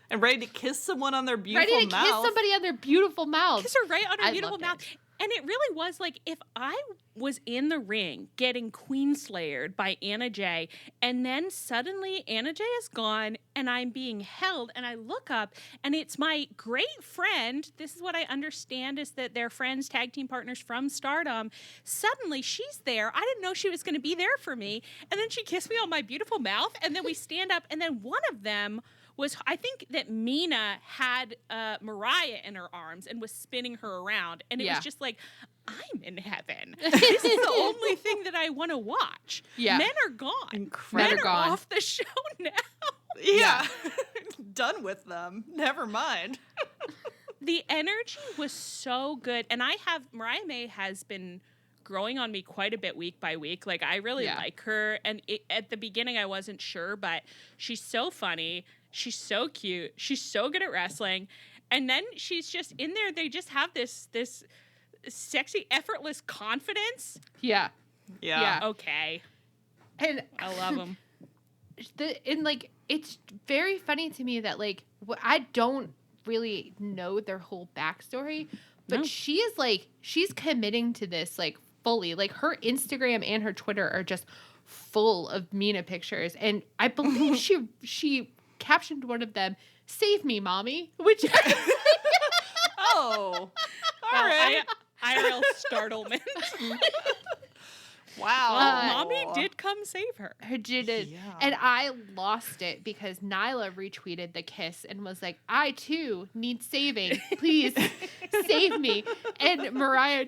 And ready to kiss someone on their beautiful Ready to mouth. kiss somebody on their beautiful mouth. Kiss her right on her beautiful mouth. And it really was like, if I was in the ring getting Queenslayered by Anna J, and then suddenly Anna J is gone and I'm being held, and I look up and it's my great friend. This is what I understand, is that they're friends, tag team partners from Stardom. Suddenly she's there. I didn't know she was going to be there for me. And then she kissed me on my beautiful mouth. And then we stand up, and then one of them was, I think that Mina had Mariah in her arms and was spinning her around. And it was just like, I'm in heaven. This is the only thing that I want to watch. Yeah. Men are gone. Incredible. Men are off the show now. Yeah. Done with them. Never mind. The energy was so good. And Mariah May has been growing on me quite a bit week by week. Like, I really like her. And at the beginning, I wasn't sure, but she's so funny. She's so cute. She's so good at wrestling. And then she's just in there. They just have this sexy, effortless confidence. Yeah. Okay. And I love them. It's very funny to me that, like, I don't really know their whole backstory, but she's committing to this, like, fully. Like, her Instagram and her Twitter are just full of Mina pictures. And I believe she captioned one of them, "Save me, mommy," which Oh, all right. IRL startlement. Wow. Mommy did come save her. Her did it. Yeah. And I lost it because Nyla retweeted the kiss and was like, "I too need saving. Please save me." And Mariah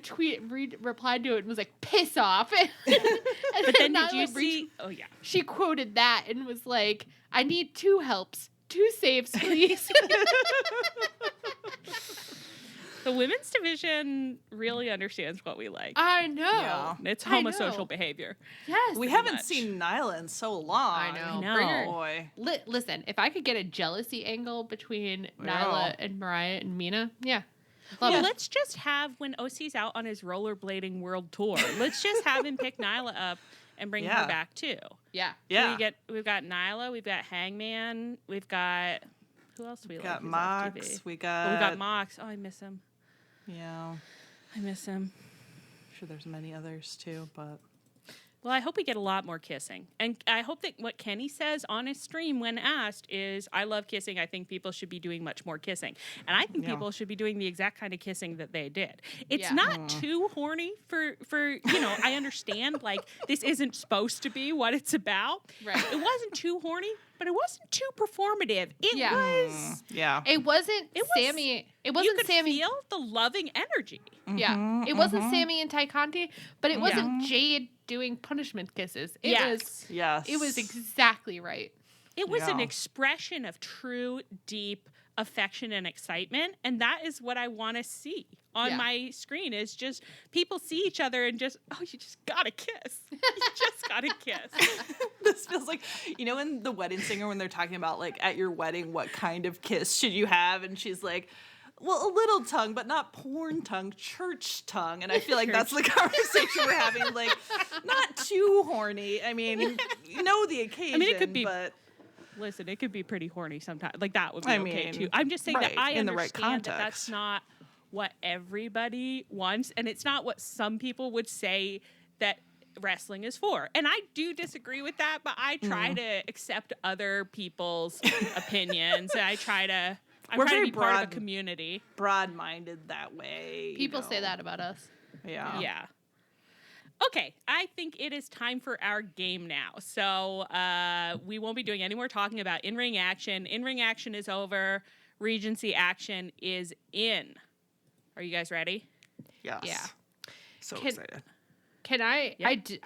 replied to it and was like, "Piss off." But then did you see? Oh yeah. She quoted that and was like, "I need 2 helps. 2 saves, please." The women's division really understands what we like. I know. Yeah. It's I know. homosocial behavior. Yes. We haven't much. seen Nyla in so long. I know. know. Bring her- Boy. Listen, if I could get a jealousy angle between Yeah. Nyla and Mariah and Mina, love Well, it. let's just have, when OC's out on his rollerblading world tour, let's just have him pick Nyla up and bring her back too. Yeah. Yeah. We've got Nyla, we've got Hangman, we've got, who else do we We like? got who's off Mox. TV? We Oh, we got got. Mox. Oh, I miss him. Yeah. I miss him. sure there's many others too, but Well, I hope we get a lot more kissing. And I hope that what Kenny says on his stream when asked is, I love kissing. I think people should be doing much more kissing. And I think people should be doing the exact kind of kissing that they did. It's not too horny for I understand, like, this isn't supposed to be what it's about. Right. It wasn't too horny, but it wasn't too performative. It was... It wasn't Sammy. It wasn't you could Sammy. feel the loving energy. Yeah. It wasn't Sammy and Ty Conti, but it wasn't Jade doing punishment kisses. It was exactly right. It was an expression of true, deep affection and excitement, and that is what I want to see on my screen, is just people see each other and just, you just gotta kiss. You just gotta kiss. This feels like, in The Wedding Singer when they're talking about, like, at your wedding, what kind of kiss should you have? And she's like, well, a little tongue, but not porn tongue, church tongue. And I feel like that's the conversation we're having. Like, not too horny. I mean, the occasion. I mean, it could be. But listen, it could be pretty horny sometimes. Like, that would be okay too. I'm just saying that I understand that that's not what everybody wants, and it's not what some people would say that wrestling is for. And I do disagree with that, but I try to accept other people's opinions, and I try to. I'm trying to be part of a community. Broad-minded that way. People say that about us. Yeah. Yeah. Okay, I think it is time for our game now. So we won't be doing any more talking about in-ring action. In-ring action is over. Regency action is in. Are you guys ready? Yes. Yeah. So excited. Can I? Yep.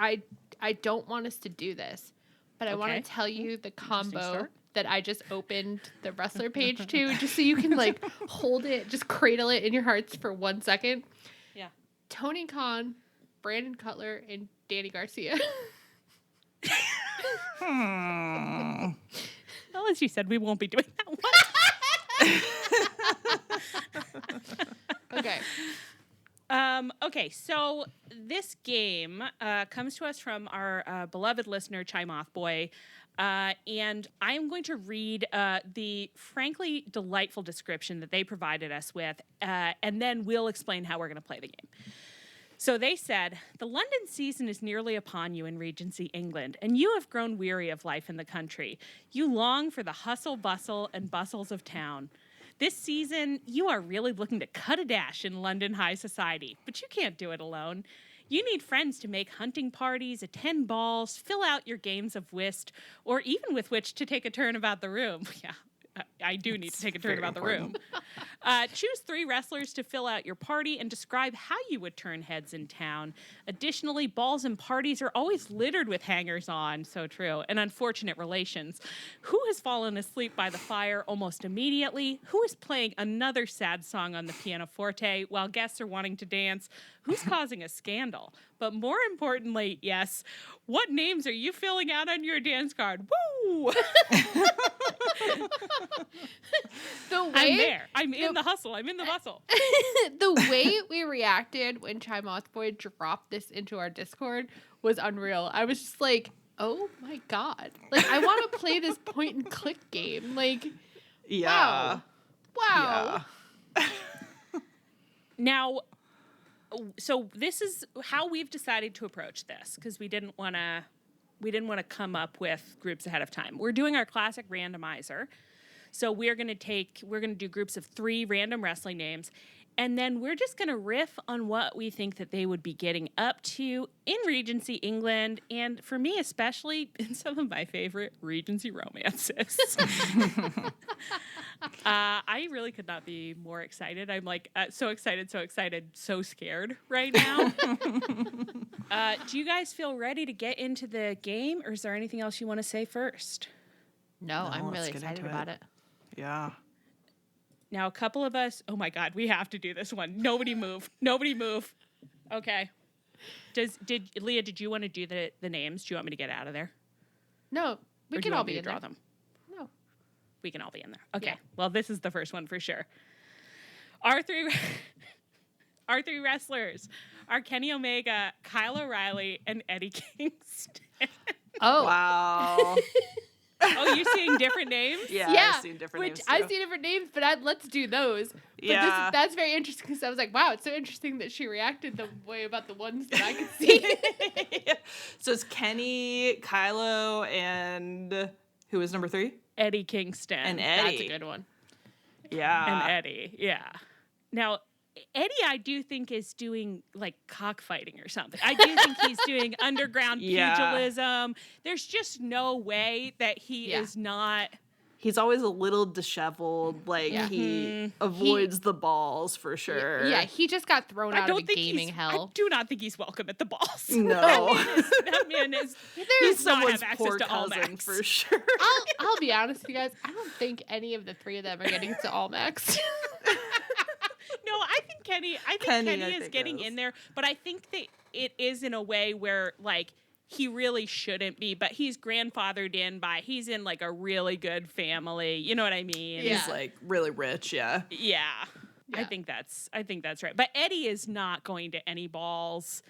I don't want us to do this, but I want to tell you the combo that I just opened the wrestler page to, just so you can like hold it, just cradle it in your hearts for 1 second. Yeah. Tony Khan, Brandon Cutler, and Danny Garcia. Well, as you said, we won't be doing that one. Okay. Okay, so this game comes to us from our beloved listener, Chimoth Boy. And I'm going to read the frankly delightful description that they provided us with, and then we'll explain how we're going to play the game. So they said, the London season is nearly upon you in Regency, England, and you have grown weary of life in the country. You long for the hustle, bustle, and bustles of town. This season, you are really looking to cut a dash in London high society, but you can't do it alone. You need friends to make hunting parties, attend balls, fill out your games of whist, or even with which to take a turn about the room. Yeah, I do need to take a turn about the room. Choose 3 wrestlers to fill out your party and describe how you would turn heads in town. Additionally, balls and parties are always littered with hangers-on, so true, and unfortunate relations. Who has fallen asleep by the fire almost immediately? Who is playing another sad song on the pianoforte while guests are wanting to dance? Who's causing a scandal? But more importantly, yes, what names are you filling out on your dance card? Woo! I'm there. I'm in the hustle. I'm in the bustle. The way we reacted when Chimoth Boy dropped this into our Discord was unreal. I was just like, oh my God. Like, I want to play this point and click game. Like, wow. Yeah. Now, so this is how we've decided to approach this, because we didn't want to come up with groups ahead of time. We're doing our classic randomizer. So we're going to do groups of 3 random wrestling names, and then we're just going to riff on what we think that they would be getting up to in Regency, England, and for me especially, in some of my favorite Regency romances. I really could not be more excited. I'm like so excited, so scared right now. Do you guys feel ready to get into the game, or is there anything else you want to say first? No, I'm really excited about it. Yeah. Now, a couple of us, oh my God, we have to do this one. Nobody move. Okay. Leah, did you want to do the names? Do you want me to get out of there? No, we can all be in draw there. them. No. We can all be in there. Okay. Yeah. Well, this is the first one for sure. Our three wrestlers are Kenny Omega, Kyle O'Reilly, and Eddie Kingston. Oh. Wow. Oh, you're seeing different names? Yeah, Yeah, I've seen different which names. I've too. seen different names, but let's do those. But Yeah. that's very interesting because I was like, wow, it's so interesting that she reacted the way about the ones that I could see. Yeah. So it's Kenny, Kylo, and who is number 3? Eddie Kingston. And Eddie. That's a good one. Yeah. And Eddie, yeah. Now, Eddie, I do think is doing like cockfighting or something. I do think he's doing underground pugilism. There's just no way that he is not. He's always a little disheveled. Like, he avoids the balls for sure. Yeah, he just got thrown out of a gaming hell. I do not think he's welcome at the balls. No. that man is. He's not someone's have poor access to cousin Allmax. for sure. I'll be honest with you guys. I don't think any of the 3 of them are getting to Allmax. No, I think Kenny is getting in there, but I think that it is in a way where like he really shouldn't be, but he's grandfathered in he's in like a really good family. You know what I mean? Yeah. He's like really rich, yeah. Yeah. I think that's right. But Eddie is not going to any balls.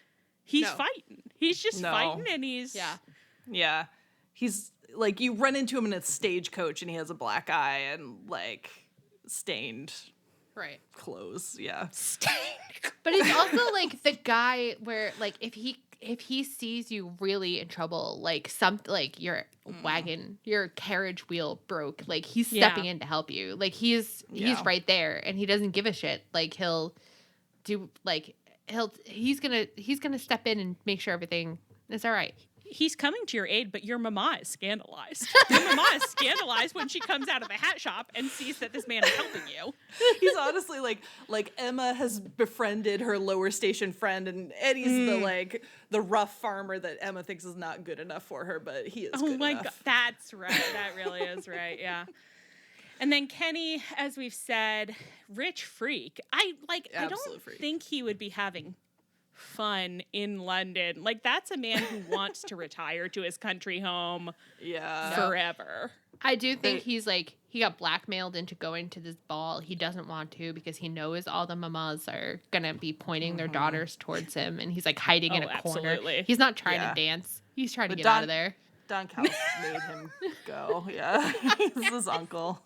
He's fighting. He's just fighting and he's Yeah. He's like, you run into him in a stagecoach and he has a black eye and like stained clothes. Yeah. But he's also like the guy where like if he sees you really in trouble, like your wagon, your carriage wheel broke, like he's stepping in to help you. Like he's right there and he doesn't give a shit. Like he's gonna step in and make sure everything is all right. He's coming to your aid, but your mama is scandalized. Your mama is scandalized when she comes out of the hat shop and sees that this man is helping you. He's honestly like Emma has befriended her lower station friend, and Eddie's the rough farmer that Emma thinks is not good enough for her, but he is. Oh good my enough. God, that's right. That really is right. Yeah. And then Kenny, as we've said, rich freak. I don't think he would be having fun in London. Like that's a man who wants to retire to his country home forever. I do think he's like he got blackmailed into going to this ball. He doesn't want to because he knows all the mamas are gonna be pointing their daughters towards him, and he's like hiding in a corner. Absolutely. He's not trying to dance. He's trying to get out of there. Don Callis made him go. Yeah, he's his uncle.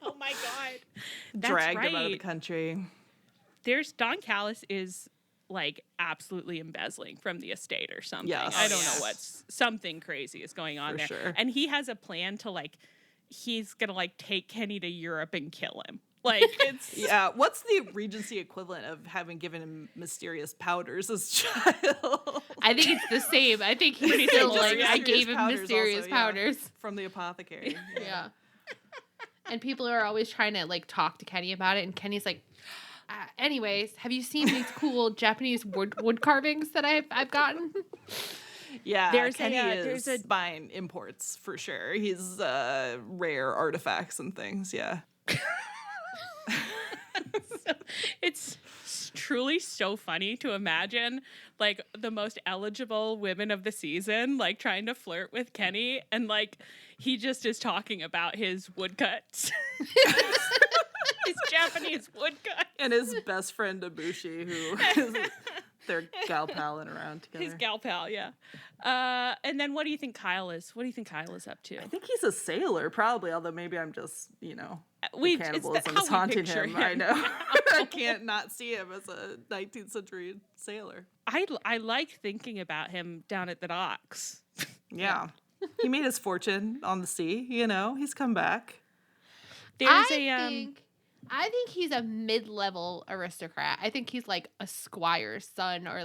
Oh my God, that's dragged right. him out of the country. Don Callis is like absolutely embezzling from the estate or something. Yes. I don't know something crazy is going on there. Sure. And he has a plan to he's gonna take Kenny to Europe and kill him. Like it's what's the Regency equivalent of having given him mysterious powders as a child? I think it's the same. I think he's still like I gave him mysterious powders from the apothecary. Yeah. And people are always trying to talk to Kenny about it, and Kenny's like, anyways, have you seen these cool Japanese wood carvings that I've gotten? Yeah, Kenny is buying imports for sure. He's rare artifacts and things. Yeah. It's truly so funny to imagine the most eligible women of the season trying to flirt with Kenny, and he just is talking about his woodcuts. His Japanese woodcuts. And his best friend Ibushi, who is their gal palling around together. His gal pal, yeah. And then what do you think Kyle is? What do you think Kyle is up to? I think he's a sailor, probably, although maybe I'm just, cannibalism how is we haunting picture him. I know. I can't not see him as a 19th century sailor. I like thinking about him down at the docks. Yeah. He made his fortune on the sea, he's come back. I think he's a mid-level aristocrat. I think he's a squire's son, or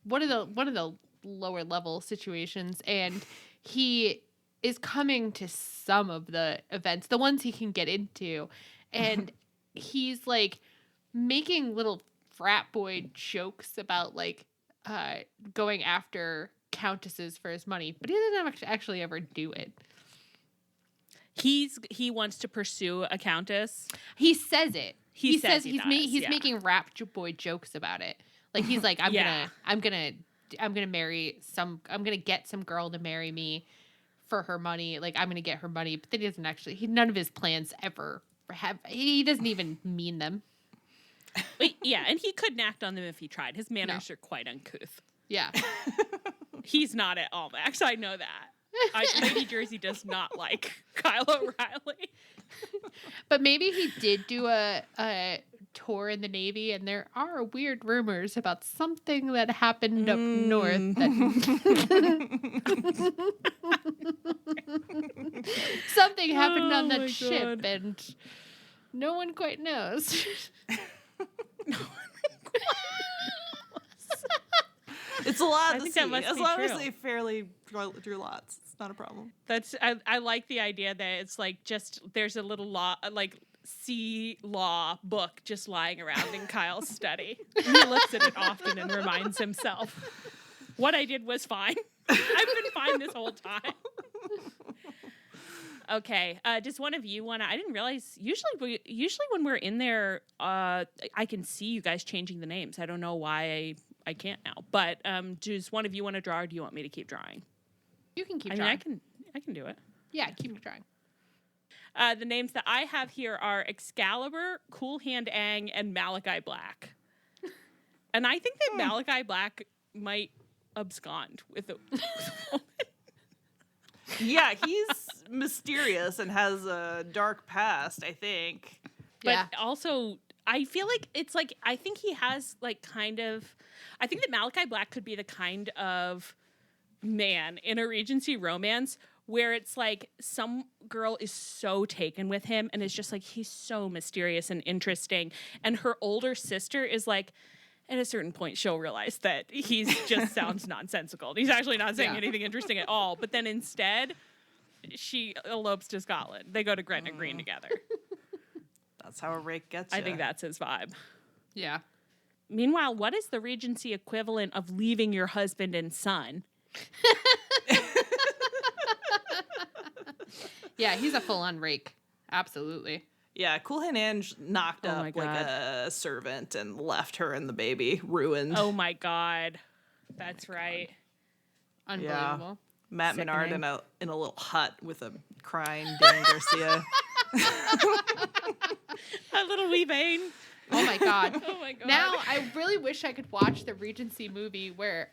one of the lower level situations, and he is coming to some of the events, the ones he can get into, and he's making little frat boy jokes about going after countesses for his money, but he doesn't actually ever do it. He wants to pursue a countess. He says it. He says he's making rap boy jokes about it. He's like, I'm gonna get some girl to marry me for her money. I'm gonna get her money, but then he doesn't actually. None of his plans ever have. He doesn't even mean them. Yeah, and he couldn't act on them if he tried. His manners are quite uncouth. Yeah. He's not at all, Max. I know that. Lady Jersey does not like Kyle O'Reilly. But maybe he did do a tour in the Navy, and there are weird rumors about something that happened up north. Something happened on that ship, and no one quite knows. It's a lot I to think see. that must As be long as true. they fairly drew lots, it's not a problem. I like the idea that it's like just there's a little law like sea law book just lying around in Kyle's study. He looks at it often and reminds himself, what I did was fine. I've been fine this whole time. Okay, does one of you want to? I didn't realize. Usually when we're in there, I can see you guys changing the names. I don't know why I can't now. But does one of you want to draw, or do you want me to keep drawing? You can keep I drawing. mean, I can do it. Yeah, keep drawing. The names that I have here are Excalibur, Cool Hand Aang, and Malachi Black. And I think that Malachi Black might abscond with a woman. Yeah, he's mysterious and has a dark past, I think. But also, I feel like it's like, I think he has like kind of, I think that Malachi Black could be the kind of man in a Regency romance where it's like some girl is so taken with him and is just like, he's so mysterious and interesting. And her older sister is like, at a certain point, she'll realize that he just sounds nonsensical. He's actually not saying anything interesting at all. But then instead, she elopes to Scotland. They go to Gretna Green together. That's how a rake gets you. I think that's his vibe. Yeah. Meanwhile, what is the Regency equivalent of leaving your husband and son? Yeah, he's a full-on rake. Absolutely. Yeah, Cool Hand Ange knocked Oh my up like God. a servant and left her and the baby ruined. Oh my God. That's right. Unbelievable. Matt Menard Sickening. in a little hut with a crying Dan Garcia. A little wee vein. Oh my God. Oh my God. Now, I really wish I could watch the Regency movie where,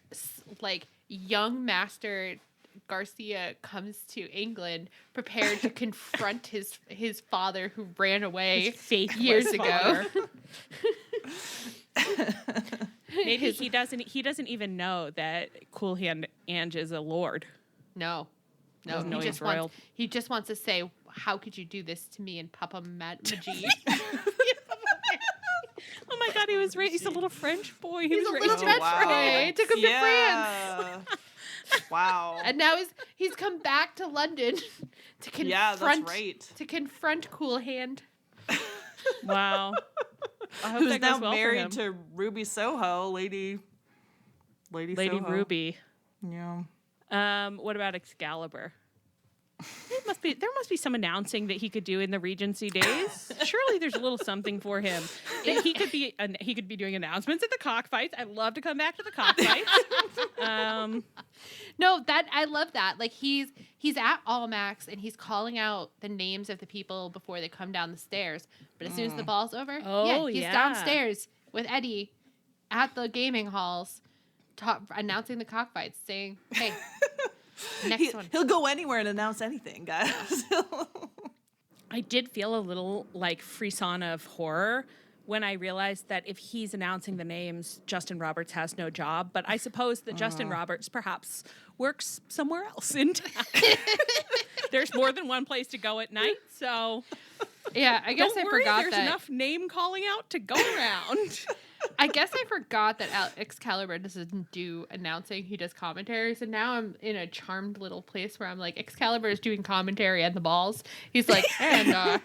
like, young Master Garcia comes to England prepared to confront his father who ran away His faithless years ago. father. Maybe he doesn't even know that Cool Hand Ange is a lord. No. Doesn't know He he's just royal. he just wants to say, how could you do this to me and Papa Majid? Oh my God, he's a little French boy. He He's was a raised little in French boy. Took him to France. Wow. And now he's come back to London to confront Yeah, that's right. to confront Cool Hand. Wow. I hope Who's that goes now well for married him. to Ruby Soho, Lady Lady Soho. Ruby. Yeah. What about Excalibur? There must be some announcing that he could do in the Regency days. Surely there's a little something for him. He could be doing announcements at the cockfights. I'd love to come back to the cockfights. No, that I love that. Like he's at Almax and he's calling out the names of the people before they come down the stairs. But as soon as the ball's over, he's downstairs with Eddie at the gaming halls, announcing the cockfights, saying, "Hey, next one." He'll go anywhere and announce anything, guys. I did feel a little like frisson of horror when I realized that if he's announcing the names, Justin Roberts has no job. But I suppose that Justin Roberts perhaps works somewhere else in town. There's more than one place to go at night, so Yeah, I guess don't I worry, forgot there's that. enough name calling out to go around. I guess I forgot that Excalibur doesn't do announcing; he does commentaries. And now I'm in a charmed little place where I'm like, Excalibur is doing commentary at the balls. He's like, and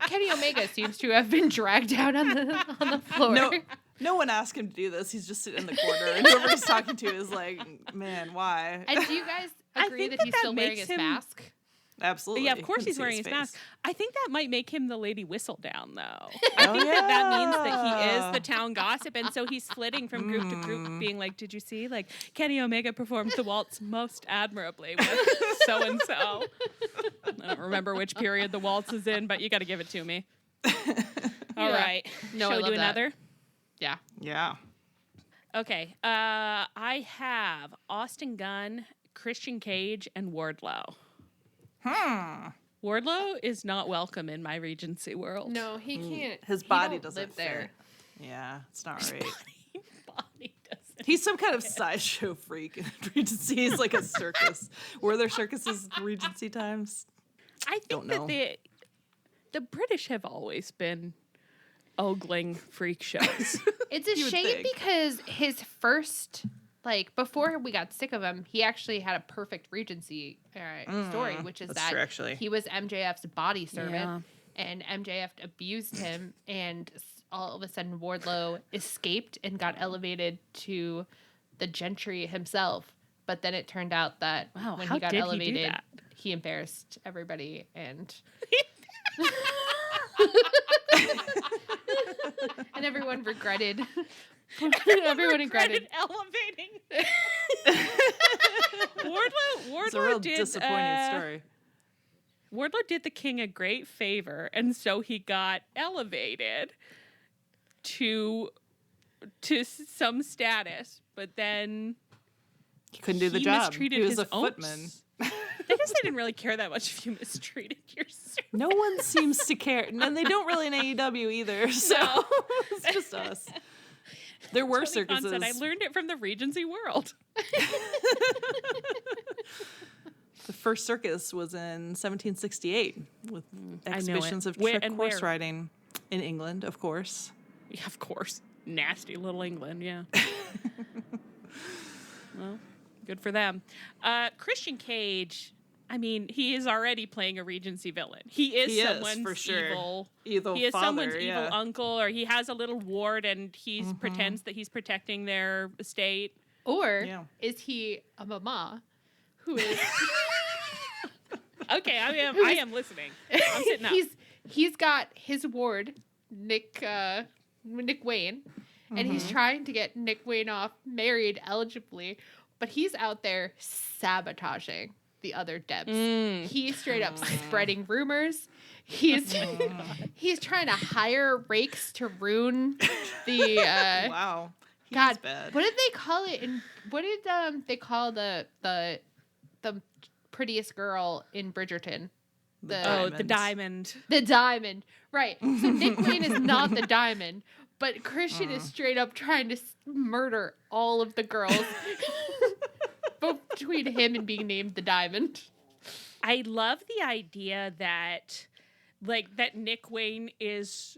Kenny Omega seems to have been dragged out on the floor. No one asked him to do this. He's just sitting in the corner, and whoever he's talking to is like, "Man, why?" And do you guys agree think that he's that still wearing makes his him- mask? Absolutely. Yeah, of course Couldn't he's see wearing his face. mask. I think that might make him the Lady Whistledown, though. I think that means that he is the town gossip, and so he's flitting from group to group, being like, "Did you see? Like Kenny Omega performed the waltz most admirably with so and so." I don't remember which period the waltz is in, but you got to give it to me. All right. No, Shall I we love do that. another? Yeah. Yeah. Okay. I have Austin Gunn, Christian Cage, and Wardlow. Wardlow is not welcome in my Regency world. No, he can't. His he body don't doesn't live there. fit. Yeah, it's not right. Body doesn't. He's some kind of sideshow freak in Regency. He's like a circus. Were there circuses in Regency times? I think that the British have always been ogling freak shows. It's a You would shame think. because his first, like, before we got sick of him, he actually had a perfect Regency story, which is that's that true, actually. he was MJF's body servant, Yeah. and MJF abused him, and all of a sudden Wardlow escaped and got elevated to the gentry himself. But then it turned out that Wow, when how he got did he do elevated, that? he embarrassed everybody, and and everyone regretted. Everyone regretted. Elevating. Wardlow It's a real did disappointing story. Wardlow did the king a great favor, and so he got elevated to some status, but then He couldn't do the he job. mistreated He was his a footman. I guess they didn't really care that much if you mistreated your servant. No one seems to care. And they don't really in AEW either. So it's just us. There were Tony Khan circuses. said, I learned it from the Regency world. The first circus was in 1768 with I know exhibitions it. of Where- trick and horse where? riding in England, of course. Yeah, of course. Nasty little England, yeah. Well, good for them. Christian Cage, I mean, he is already playing a Regency villain. He is someone's for sure. evil. He is father, someone's yeah. evil uncle, or he has a little ward and he pretends that he's protecting their estate. Or Yeah. is he a mama who is Okay, I am listening. I'm sitting up. he's got his ward, Nick Wayne, and he's trying to get Nick Wayne off married eligibly, but he's out there sabotaging the other Debs. He's straight up spreading rumors. He's trying to hire rakes to ruin the Wow. He's God, bad. what did they call it? And what did they call the prettiest girl in Bridgerton? the diamond. The diamond, right? So Nick Wayne is not the diamond, but Christian is straight up trying to murder all of the girls between him and being named the diamond. I love the idea that Nick Wayne is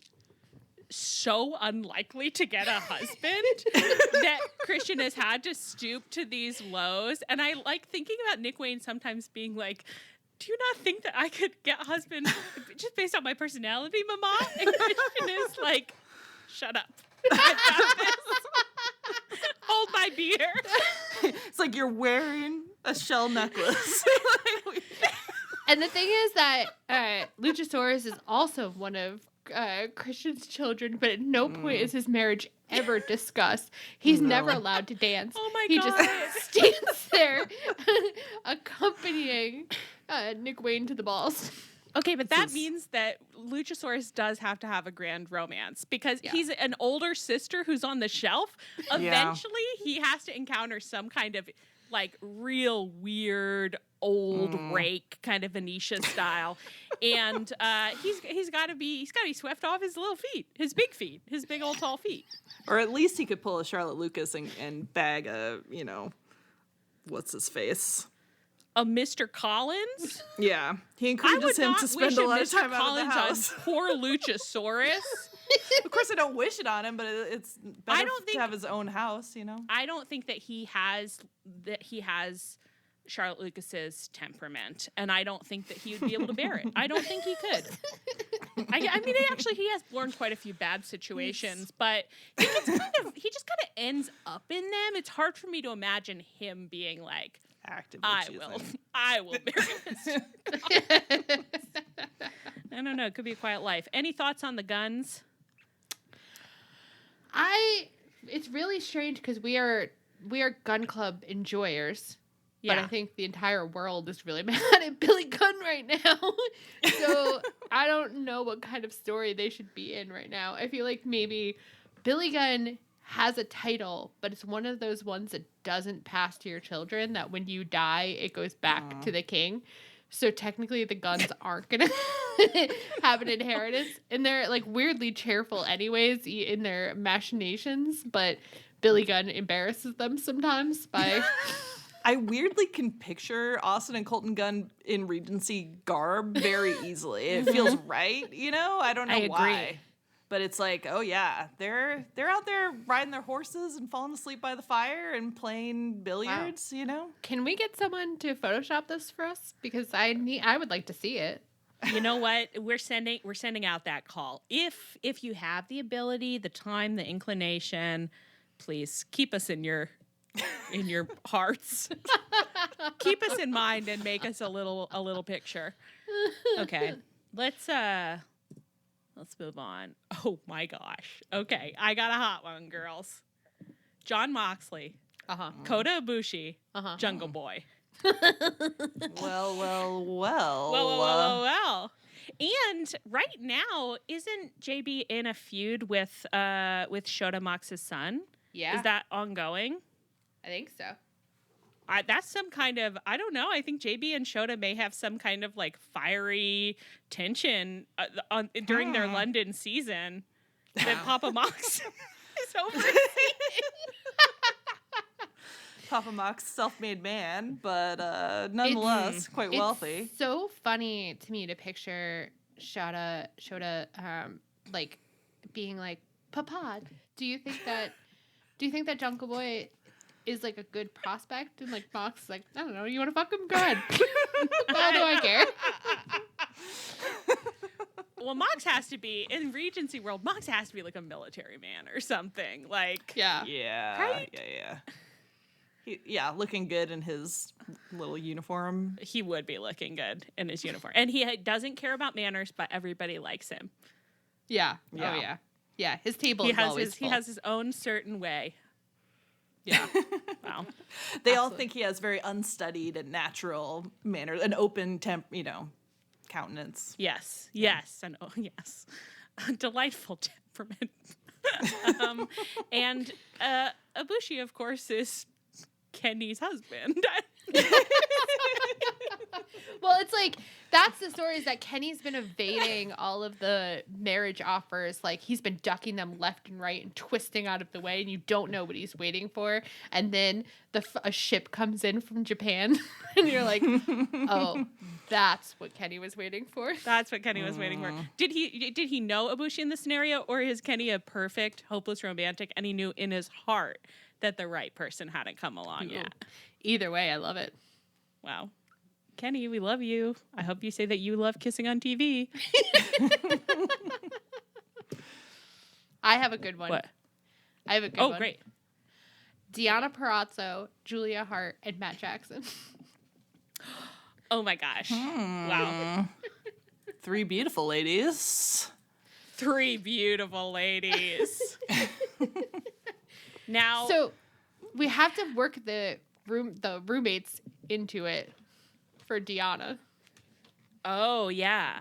so unlikely to get a husband that Christian has had to stoop to these lows. And I like thinking about Nick Wayne sometimes being like, do you not think that I could get a husband just based on my personality, mama? And Christian is like, shut up. I got this. Hold my beer. It's like you're wearing a shell necklace. And the thing is that Luchasaurus is also one of Christian's children, but at no point is his marriage ever discussed. He's never allowed to dance. Oh my he God. just stands there accompanying Nick Wayne to the balls. Okay, but that means that Luchasaurus does have to have a grand romance because he's an older sister who's on the shelf. Eventually, he has to encounter some kind of like real weird old rake kind of Venetia style, and he's got to be swept off his little feet, his big old tall feet. Or at least he could pull a Charlotte Lucas and bag a, what's his face? A Mr. Collins? Yeah. He I encourages would him not to spend wish a lot of Mr. time out of Collins the house. on poor Luchasaurus. Of course, I don't wish it on him, but it's better don't to think- have his own house, I don't think that he has Charlotte Lucas's temperament, and I don't think that he would be able to bear it. I don't think he could. I mean, he has borne quite a few bad situations, but he just kind of ends up in them. It's hard for me to imagine him being like, Actively I will bear this. I don't know. It could be a quiet life. Any thoughts on the guns? It's really strange because we are gun club enjoyers. Yeah. But I think the entire world is really mad at Billy Gunn right now. So I don't know what kind of story they should be in right now. I feel like maybe Billy Gunn has a title, but it's one of those ones that doesn't pass to your children, that when you die, it goes back to the king. So technically the Guns aren't going to have an inheritance. And they're like weirdly cheerful anyways in their machinations, but Billy Gunn embarrasses them sometimes by... I weirdly can picture Austin and Colton Gunn in Regency garb very easily. It feels right, you know? I don't know why. But it's like, oh yeah, they're out there riding their horses and falling asleep by the fire and playing billiards, you know? Can we get someone to Photoshop this for us? Because I would like to see it. You know what? We're sending out that call. If you have the ability, the time, the inclination, please keep us in your hearts. Keep us in mind and make us a little picture. Okay. Let's move on. Oh my gosh. Okay, I got a hot one, girls. John Moxley, Kota Ibushi, Jungle Boy. Well. And right now, isn't JB in a feud with Shota Mox's son? Yeah. Is that ongoing? I think so. That's some kind of, I don't know. I think JB and Shota may have some kind of like fiery tension during their London season that Papa Mox is overseeing. Papa Mox, self-made man, but nonetheless quite wealthy. It's so funny to me to picture Shota like being like, Papa, do you think that Jungle Boy is like a good prospect? And like Mox is like, I don't know, you want to fuck him? Go ahead. How do I care? Well, Mox has to be, in Regency world, Mox has to be like a military man or something. Like, yeah, right? Yeah, looking good in his little uniform. He would be looking good in his uniform. And he doesn't care about manners, but everybody likes him. Yeah. Oh, yeah. Yeah, his table is always full. He has his own certain way. Yeah. Wow. They all think he has very unstudied and natural manners, an open countenance. Yes. And yes. A delightful temperament. And Ibushi, of course, is Kenny's husband. Well, it's like, that's the story, is that Kenny's been evading all of the marriage offers. Like, he's been ducking them left and right and twisting out of the way, and you don't know what he's waiting for. And then a ship comes in from Japan, and you're like, oh, that's what Kenny was waiting for. That's what Kenny was waiting for. Did he know Ibushi in this scenario, or is Kenny a perfect, hopeless romantic, and he knew in his heart that the right person hadn't come along yet? Either way, I love it. Wow. Kenny, we love you. I hope you say that you love kissing on TV. I have a good one. What? I have a good one. Oh, great. Deanna Purrazzo, Julia Hart, and Matt Jackson. Oh my gosh. Wow. 3 beautiful ladies. 3 beautiful ladies. Now, so we have to work the roommates into it for Deanna. Oh yeah.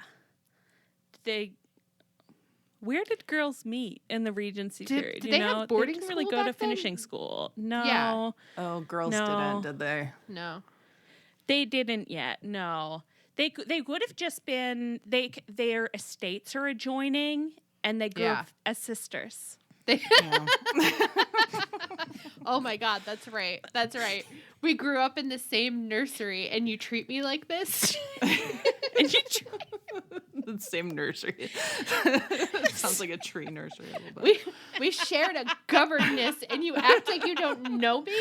Where did girls meet in the Regency period? Did they have boarding they didn't school really go to back then? finishing school. No. Yeah. Oh, girls No. didn't, did they? No. They didn't yet. No. They would have just been their estates are adjoining and they grew up as sisters. Oh my God, that's right. That's right. We grew up in the same nursery, and you treat me like this. And you The same nursery. Sounds like a tree nursery a little bit. We shared a governess, and you act like you don't know me.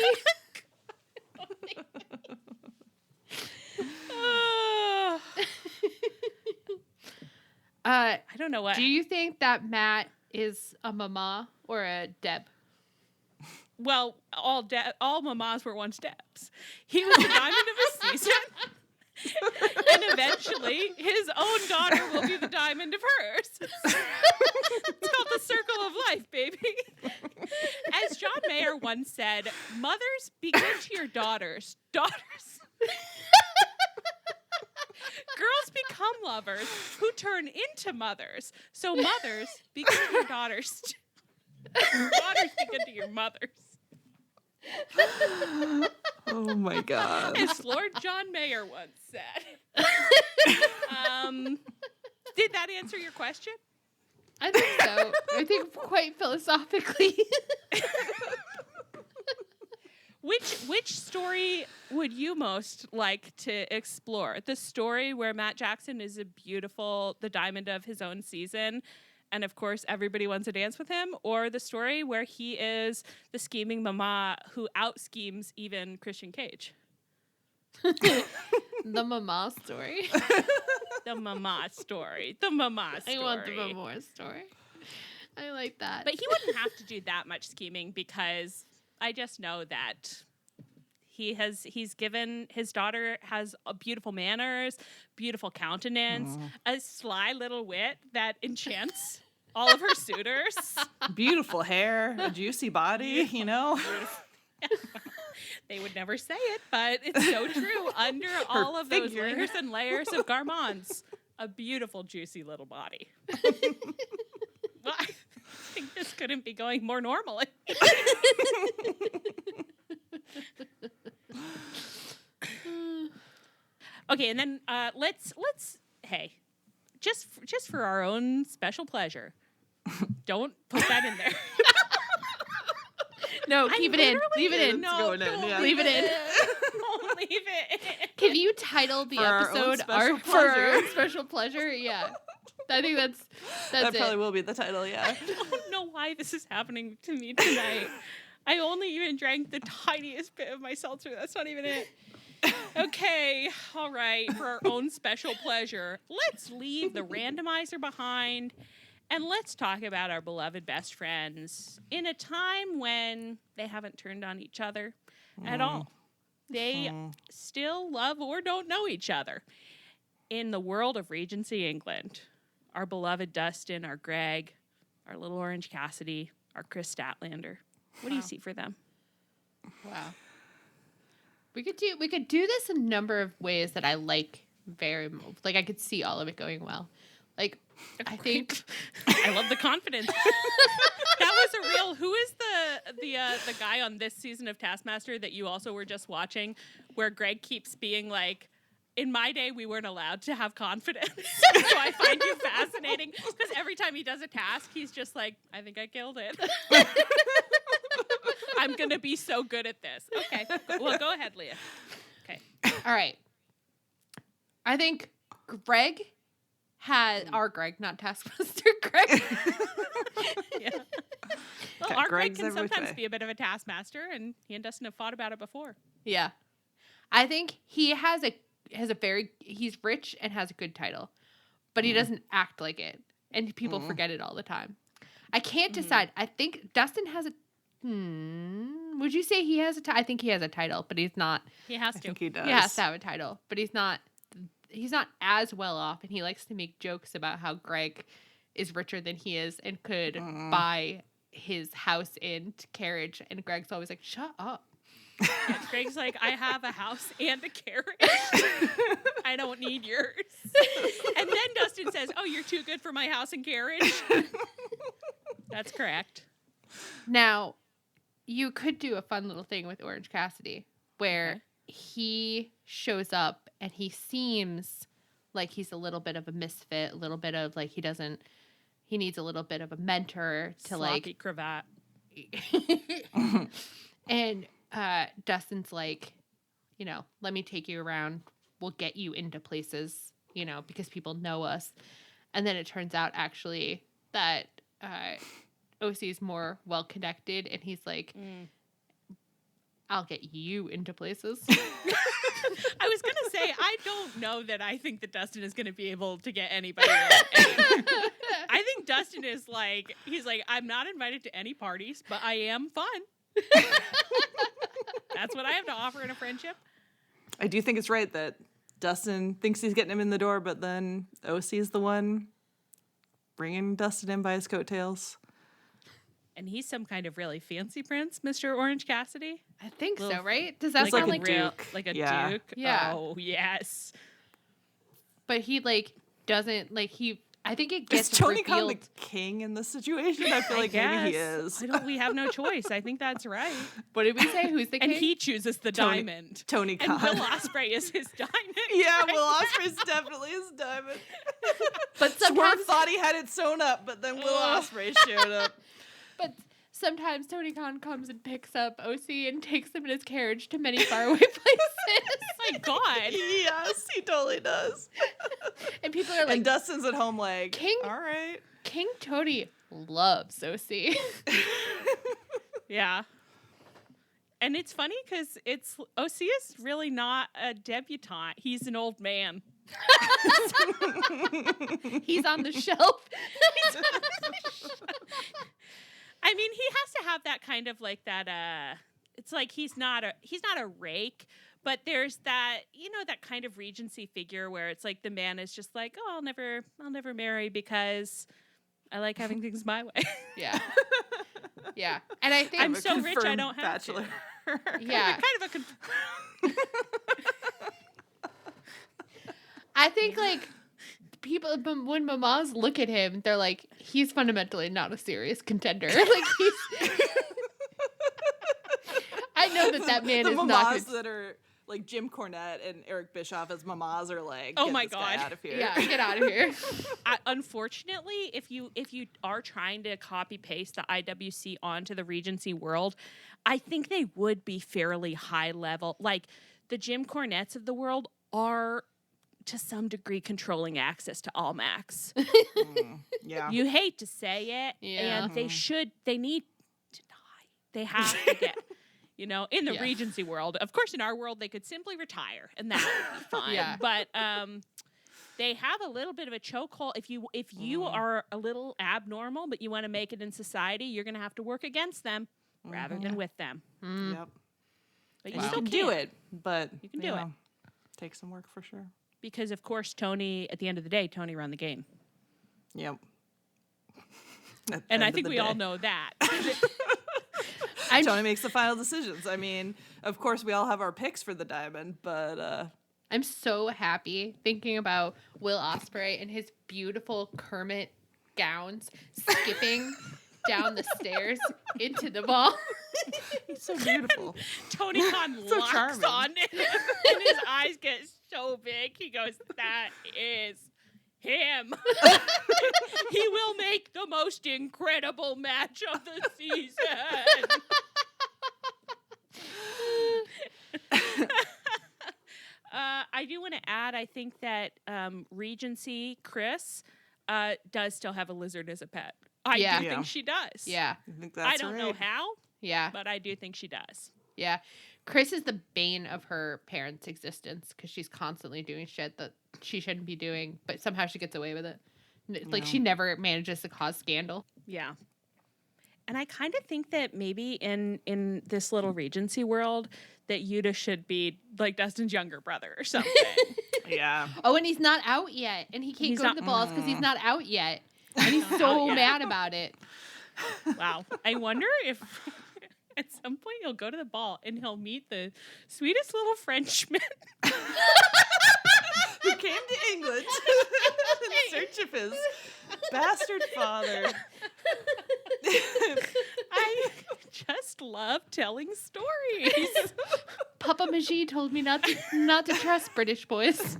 I don't know what. Do you think that Matt is a mama or a Deb? Well, all mamas were once Debs. He was the diamond of his season. And eventually, his own daughter will be the diamond of hers. It's called the circle of life, baby. As John Mayer once said, mothers, be good to your daughters. Daughters. Girls become lovers who turn into mothers. So mothers, be good to your daughters. Your daughters be good to your mothers. Oh my God. As Lord John Mayer once said. Did that answer your question? I think so. I think quite philosophically. Which story would you most like to explore? The story where Matt Jackson is the diamond of his own season, and of course everybody wants to dance with him, or the story where he is the scheming mama who out-schemes even Christian Cage? The mama story. The mama story. The mama story. I want the mama story. I like that. But he wouldn't have to do that much scheming because I just know that he's given his daughter has beautiful manners, beautiful countenance, a sly little wit that enchants all of her suitors. Beautiful hair, a juicy body, you know? They would never say it, but it's so true. Under all of those layers and layers of garments, a beautiful, juicy little body. Well, I think this couldn't be going more normally. Okay, and then let's hey, just for our own special pleasure, don't put that in there. No, keep it in. Leave it in. No, don't leave it in. Don't leave it in. Can you title the episode For our own special pleasure? Yeah. I think that's that it. probably will be the title, yeah. I don't know why this is happening to me tonight. I only even drank the tiniest bit of my seltzer. That's not even it. Okay, all right. For our own special pleasure, let's leave the randomizer behind and let's talk about our beloved best friends in a time when they haven't turned on each other at all. They still love or don't know each other. In the world of Regency, England, our beloved Dustin, our Greg, our little Orange Cassidy, our Chris Statlander. What do you see for them? Wow. We could do this a number of ways that I like very much. Like I could see all of it going well. Like I think I love the confidence. That was a real. Who is the guy on this season of Taskmaster that you also were just watching, where Greg keeps being like, in my day, we weren't allowed to have confidence. So I find you fascinating because every time he does a task, he's just like, I think I killed it. I'm going to be so good at this. Okay. Well, go ahead, Leah. Okay. all right. I think Greg had our Greg, not Taskmaster Greg. Yeah. Well, Okay, our Greg Greg's can sometimes everything. be a bit of a taskmaster, and he and Dustin have fought about it before. Yeah. I think he has a he's rich and has a good title, but he doesn't act like it, and people forget it all the time. I can't decide. I think Dustin has a would you say he has a I think he has a title, but he's not. He has I to. think he does. He has to have a title, but he's not as well off, and he likes to make jokes about how Greg is richer than he is and could buy his house and carriage, and Greg's always like, shut up. Yeah, Greg's like, I have a house and a carriage. I don't need yours. And then Dustin says, oh, you're too good for my house and carriage. That's correct. Now, you could do a fun little thing with Orange Cassidy where he shows up and he seems like he's a little bit of a misfit, a little bit of like he needs a little bit of a mentor to Sloppy cravat. and Dustin's like, let me take you around. We'll get you into places, because people know us. And then it turns out actually that OC is more well connected, and he's like, I'll get you into places. I was gonna say, I don't know that I think that Dustin is gonna be able to get anybody in. I think Dustin is like, he's like, I'm not invited to any parties, but I am fun. That's what I have to offer in a friendship. I do think it's right that Dustin thinks he's getting him in the door, but then OC is the one bringing Dustin in by his coattails. And he's some kind of really fancy prince, Mr. Orange Cassidy. I think Little- so, right? Does that Like sound a like duke. Like a Yeah. duke? Yeah. Oh, yes. But he doesn't he I think it Is gets Tony Khan the revealed. king in this situation? I feel like maybe he Guess. is. We have no choice. I think that's right. What did we say? Who's the king? And he chooses the diamond. Tony Khan. And Will Ospreay is his diamond. Yeah, Will Ospreay's definitely his diamond. But Swerve sometimes, thought he had it sewn up, but then Will Ospreay showed up. but sometimes Tony Khan comes and picks up OC and takes him in his carriage to many faraway places. My God. Yes, he totally does. And people are like, And Dustin's at home like, King- all right. King Tony loves OC. Yeah. And it's funny because OC is really not a debutante. He's an old man. He's on the shelf. I mean, he has to have that kind of like that. It's like he's not a rake, but there's that that kind of Regency figure where it's like the man is just like, oh, I'll never marry because I like having things my way. Yeah. Yeah. And I think I'm so rich I don't have bachelor. to. yeah. Kind of I think like people when mamas look at him, they're like, he's fundamentally not a serious contender. Like he's I know that man the is not mamas good. that are like Jim Cornette and Eric Bischoff as mamas are like, Oh get my this guy God. out of here. Yeah, get out of here. Unfortunately, if you are trying to copy paste the IWC onto the Regency world, I think they would be fairly high level. Like the Jim Cornettes of the world are to some degree controlling access to Almax. Yeah. You hate to say it, Yeah. and they need to die. They have to get, in the Yeah. Regency world. Of course, in our world, they could simply retire, and that would be fine. Yeah. But they have a little bit of a chokehold. If you are a little abnormal, but you want to make it in society, you're going to have to work against them rather than with them. Yep. But You you still can do it, but You can do it. Takes some work for sure. Because, of course, Tony, at the end of the day, Tony ran the game. Yep. At the And I end of think the we day. all know that. Tony makes the final decisions. I mean, of course, we all have our picks for the diamond, but I'm so happy thinking about Will Ospreay and his beautiful Kermit gowns skipping down the stairs into the ball. he's so beautiful. Tony Khan So locks charming. on him, and his eyes get so big. He goes, "That is him. He will make the most incredible match of the season." I do want to add, I think that Regency Chris does still have a lizard as a pet. I Yeah. do Yeah. think she does. Yeah. I think that's I don't know right. how, Yeah. but I do think she does. Yeah. Chris is the bane of her parents' existence because she's constantly doing shit that she shouldn't be doing, but somehow she gets away with it. Like, she never manages to cause scandal. Yeah. And I kind of think that maybe in this little Regency world that Yuta should be like Dustin's younger brother or something. Yeah. Oh, and he's not out yet. And he can't He's go to not- the balls because he's not out yet. And he's Not so out yet. mad about it. Wow. I wonder if at some point he'll go to the ball and he'll meet the sweetest little Frenchman. Who came to England in search of his bastard father. I just love telling stories. Papa Magi told me not to trust British boys.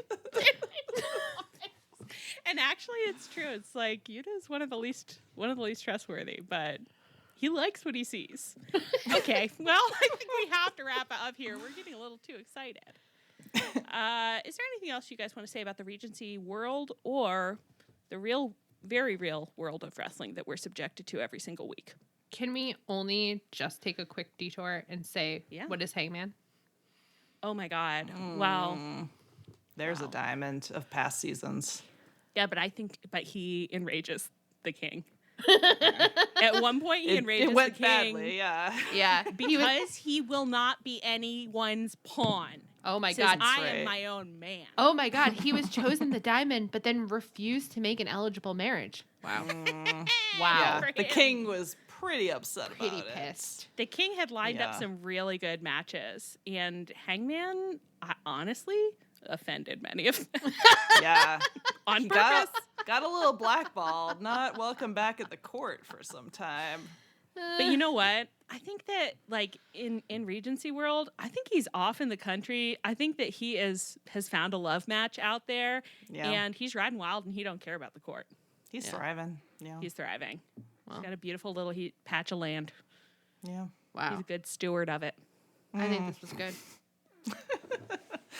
And actually, it's true. It's like Yuta's one of the least trustworthy, but he likes what he sees. Okay, well, I think we have to wrap it up here. We're getting a little too excited. Is there anything else you guys want to say about the Regency world or the real, very real world of wrestling that we're subjected to every single week? Can we only just take a quick detour and say, Yeah. what is Hangman? Oh my God! Well, There's Wow. a diamond of past seasons. yeah, but he enrages the king. At one point, he enrages It went the king badly, yeah. Yeah. because he will not be anyone's pawn. Oh my Says, God. I right. am my own man. Oh my God. He was chosen the diamond, but then refused to make an eligible marriage. Wow. Wow. Yeah, the him. king was pretty upset Pretty about pissed. The king had lined up Yeah. some really good matches, and Hangman, honestly, offended many of them. Yeah. On He purpose. got a little blackballed. Not welcome back at the court for some time. But you know what? I think that, like, in Regency world, I think he's off in the country. I think that he has found a love match out there, and he's riding wild, and he don't care about the court. He's thriving. Yeah. He's thriving. Wow. He's got a beautiful little patch of land. Yeah. Wow. He's a good steward of it. I think this was good.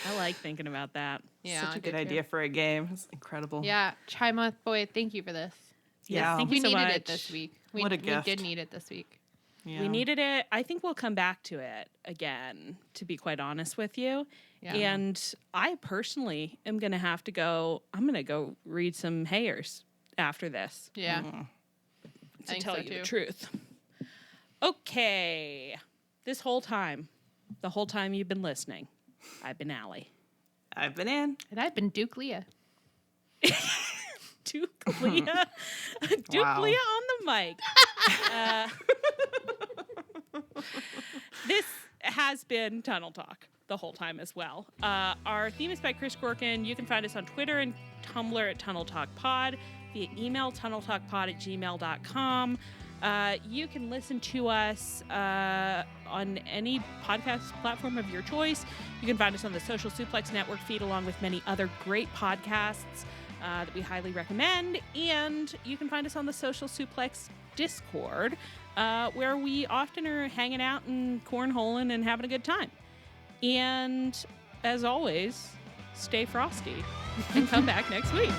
I like thinking about that. Yeah. Such I a good did too. idea for a game. It's incredible. Yeah. Chai Month Boy, thank you for this. Yeah. Thank We you so needed much. it this week. We What a gift. did need it this week. Yeah. We needed it. I think we'll come back to it again, to be quite honest with you. Yeah. And I personally am going to have to go. I'm going to go read some Hayers after this. Yeah. To think tell so, you too. the truth. Okay. The whole time you've been listening, I've been Allie. I've been in. And I've been Duke Leah. Duke Leah. Duke Wow. Leah on the mic. This has been Tunnel Talk the whole time as well. Our theme is by Chris Gorkin. You can find us on Twitter and Tumblr at Tunnel Talk Pod, via email tunneltalkpod@gmail.com. You can listen to us on any podcast platform of your choice. You can find us on the Social Suplex Network feed, along with many other great podcasts that we highly recommend. And you can find us on the Social Suplex Discord, where we often are hanging out and cornholing and having a good time. And as always, stay frosty and come back next week.